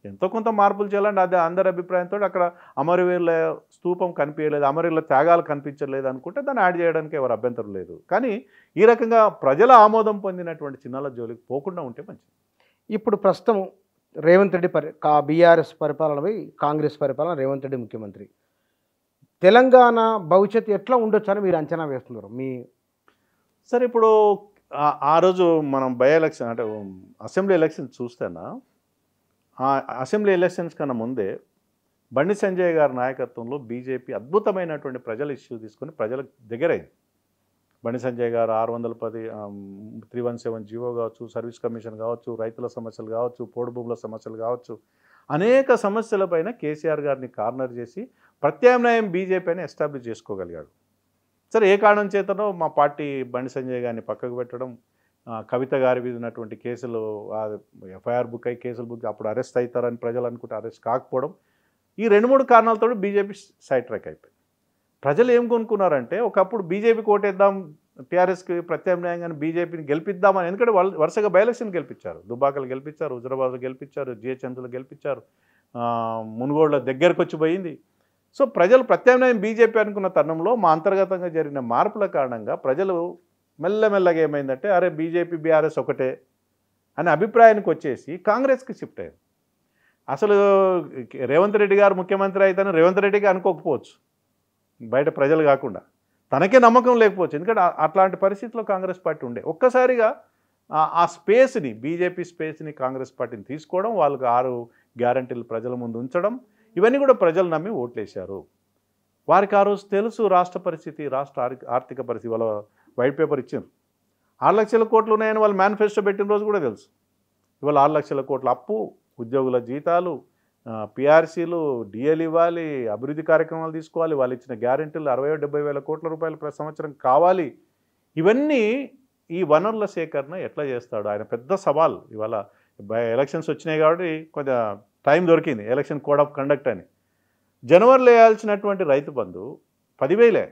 ఎంతో కొంత మార్పులు చేయాలంటే అదే అందరి అభిప్రాయంతో అక్కడ అమరవీరుల స్తూపం కనిపించలేదు, అమరవీరుల త్యాగాలు కనిపించలేదు అనుకుంటే దాన్ని యాడ్ చేయడానికి ఎవరు అభ్యంతరం లేదు. కానీ ఈ రకంగా ప్రజల ఆమోదం పొందినటువంటి చిన్నాల జోలికి పోకుండా ఉంటే మంచిది. ఇప్పుడు ప్రస్తుతం రేవంత్ రెడ్డి బీఆర్ఎస్ పరిపాలనపై కాంగ్రెస్ పరిపాలన, రేవంత్ రెడ్డి ముఖ్యమంత్రి. తెలంగాణ భవిష్యత్తు ఎట్లా ఉండొచ్చు అని మీరు అంచనా వేస్తున్నారు? సరే, ఇప్పుడు ఆ రోజు మనం బై ఎలక్షన్ అంటే అసెంబ్లీ ఎలక్షన్స్ చూస్తేనా, ఆ అసెంబ్లీ ఎలక్షన్స్ కన్నా ముందే బండి సంజయ్ గారి నాయకత్వంలో బీజేపీ అద్భుతమైనటువంటి ప్రజల ఇష్యూ తీసుకొని ప్రజలకు దగ్గరైంది. బండి సంజయ్ గారు 610 317 జీవో కావచ్చు, సర్వీస్ కమిషన్ కావచ్చు, రైతుల సమస్యలు కావచ్చు, పోడు భూముల సమస్యలు కావచ్చు, అనేక సమస్యలపైన కేసీఆర్ గారిని కార్నర్ చేసి ప్రత్యామ్నాయం బీజేపీని ఎస్టాబ్లిష్ చేసుకోగలిగాడు. సరే, ఏ కారణం చేతనో మా పార్టీ బండి సంజయ్ గారిని పక్కకు పెట్టడం, కవిత గారి మీద ఉన్నటువంటి కేసులు ఎఫ్ఐఆర్ బుక్ అయ్యి కేసులు బుక్ అప్పుడు అరెస్ట్ అవుతారని ప్రజలు అనుకుంటే అరెస్ట్ కాకపోవడం, ఈ 2-3 కారణాలతో బీజేపీ సైడ్ ట్రాక్ అయిపోయింది. ప్రజలు ఏం కొనుక్కున్నారంటే, ఒకప్పుడు బీజేపీకి ఓటేద్దాం, టీఆర్ఎస్కి ప్రత్యామ్నాయంగా బీజేపీని గెలిపిద్దామని. ఎందుకంటే వాళ్ళు వరుసగా బై ఎలక్షన్ గెలిపించారు. దుబ్బాకలు గెలిపించారు, హుజరాబాద్లో గెలిపించారు, జిహెచ్ఎంసీలో గెలిపించారు, మునుగోడులో దగ్గరకు వచ్చి పోయింది. సో ప్రజలు ప్రత్యామ్నాయం బీజేపీ అనుకున్న తరుణంలో మా అంతర్గతంగా జరిగిన మార్పుల కారణంగా ప్రజలు మెల్లమెల్లగా ఏమైందంటే, అరే బీజేపీ బీఆర్ఎస్ ఒకటే అనే అభిప్రాయానికి వచ్చేసి కాంగ్రెస్కి షిఫ్ట్ అయ్యారు. అసలు రేవంత్ రెడ్డి గారు ముఖ్యమంత్రి అయితేనే రేవంత్ రెడ్డికి అనుకోకపోవచ్చు, బయట ప్రజలు కాకుండా తనకే నమ్మకం లేకపోవచ్చు. ఎందుకంటే అట్లాంటి పరిస్థితిలో కాంగ్రెస్ పార్టీ ఉండే. ఒక్కసారిగా ఆ స్పేస్ని, బీజేపీ స్పేస్ని కాంగ్రెస్ పార్టీని తీసుకోవడం, వాళ్ళకి 6 గ్యారంటీలు ప్రజల ముందు ఉంచడం, ఇవన్నీ కూడా ప్రజలు నమ్మి ఓట్లేశారు. వారికి ఆ రోజు తెలుసు రాష్ట్ర పరిస్థితి, రాష్ట్ర ఆర్థిక పరిస్థితి. వాళ్ళ వైట్ పేపర్ ఇచ్చారు. 6 లక్షల కోట్లు ఉన్నాయని వాళ్ళు మేనిఫెస్టో పెట్టిన రోజు కూడా తెలుసు. ఇవాళ 6 లక్షల కోట్ల అప్పు, ఉద్యోగుల జీతాలు, పిఆర్సీలు, డిఎల్ ఇవ్వాలి, అభివృద్ధి కార్యక్రమాలు తీసుకోవాలి, వాళ్ళు ఇచ్చిన గ్యారెంటీలు 60-70 వేల కోట్ల రూపాయలు ప్రతి సంవత్సరం కావాలి. ఇవన్నీ ఈ వనరుల సేకరణ ఎట్లా చేస్తాడు? ఆయన పెద్ద సవాల్. ఇవాళ ఎలక్షన్స్ వచ్చినాయి కాబట్టి కొంచెం టైం దొరికింది, ఎలక్షన్ కోడ్ ఆఫ్ కండక్ట్ అని. జనవరిలో వేయాల్సినటువంటి రైతు బంధు 10,000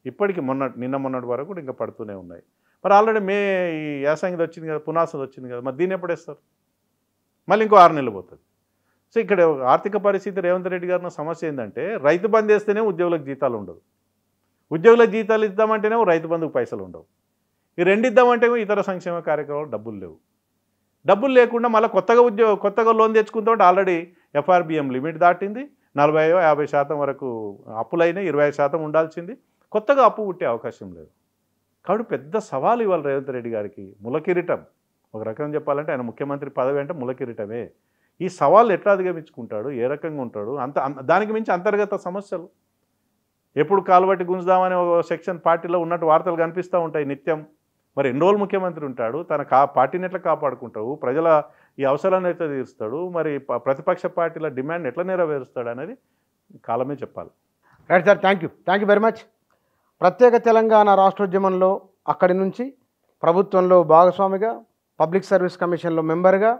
ఇప్పటికి నిన్న మొన్నటి వరకు కూడా ఇంకా పడుతూనే ఉన్నాయి. మరి ఆల్రెడీ ఈ యాసంగిది వచ్చింది కదా, పునాసది వచ్చింది కదా, మరి దీన్ని ఎప్పుడు వేస్తారు? మళ్ళీ ఇంకో 6 నెలలు పోతుంది. సో ఇక్కడ ఆర్థిక పరిస్థితి రేవంత్ రెడ్డి గారిన సమస్య ఏంటంటే, రైతు బంధు వేస్తేనే ఉద్యోగులకు జీతాలు ఉండవు, ఉద్యోగులకు జీతాలు ఇద్దామంటేనే రైతు బంధుకు పైసలు ఉండవు, ఈ 2 ఇద్దామంటే ఇతర సంక్షేమ కార్యక్రమాలు డబ్బులు లేవు. డబ్బులు లేకుండా మళ్ళీ కొత్తగా లోన్ తెచ్చుకుంటే ఆల్రెడీ ఎఫ్ఆర్బిఎం లిమిట్ దాటింది, 40-50% వరకు అప్పులైనా 25% ఉండాల్సింది, కొత్తగా అప్పు పుట్టే అవకాశం లేదు. కాబట్టి పెద్ద సవాలు ఇవాళ రేవంత్ రెడ్డి గారికి. ములకిరీటం, ఒక రకంగా చెప్పాలంటే ఆయన ముఖ్యమంత్రి పదవి అంటే ములకిరీటమే. ఈ సవాళ్ళు ఎట్లా అధిగమించుకుంటాడు, ఏ రకంగా ఉంటాడు, దానికి మించి అంతర్గత సమస్యలు. ఎప్పుడు కాలుబట్టి గుంజుదామని ఒక సెక్షన్ పార్టీలో ఉన్నట్టు వార్తలు కనిపిస్తూ ఉంటాయి నిత్యం. మరి ఎన్ని రోజులు ముఖ్యమంత్రి ఉంటాడు, తన పార్టీని ఎట్లా కాపాడుకుంటాడు, ప్రజల ఈ అవసరాన్ని ఎట్లా తీరుస్తాడు, మరి ప్రతిపక్ష పార్టీల డిమాండ్ ఎట్లా నెరవేరుస్తాడు అనేది కాలమే చెప్పాలి. Right sir, thank you very much. ప్రత్యేక తెలంగాణ రాష్ట్రోద్యమంలో అక్కడి నుంచి ప్రభుత్వంలో భాగస్వామిగా, పబ్లిక్ సర్వీస్ కమిషన్లో మెంబర్గా,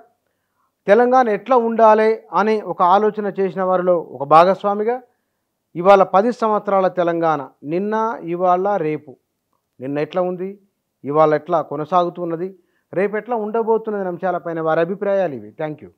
తెలంగాణ ఎట్లా ఉండాలి అని ఒక ఆలోచన చేసిన వారిలో ఒక భాగస్వామిగా, ఇవాళ 10 సంవత్సరాల తెలంగాణ, నిన్న ఇవాళ రేపు, నిన్న ఎట్లా ఉంది, ఇవాళ ఎట్లా కొనసాగుతున్నది, రేపు ఎట్లా ఉండబోతున్నది అంశాలపైన వారి అభిప్రాయాలు ఇవి. Thank you.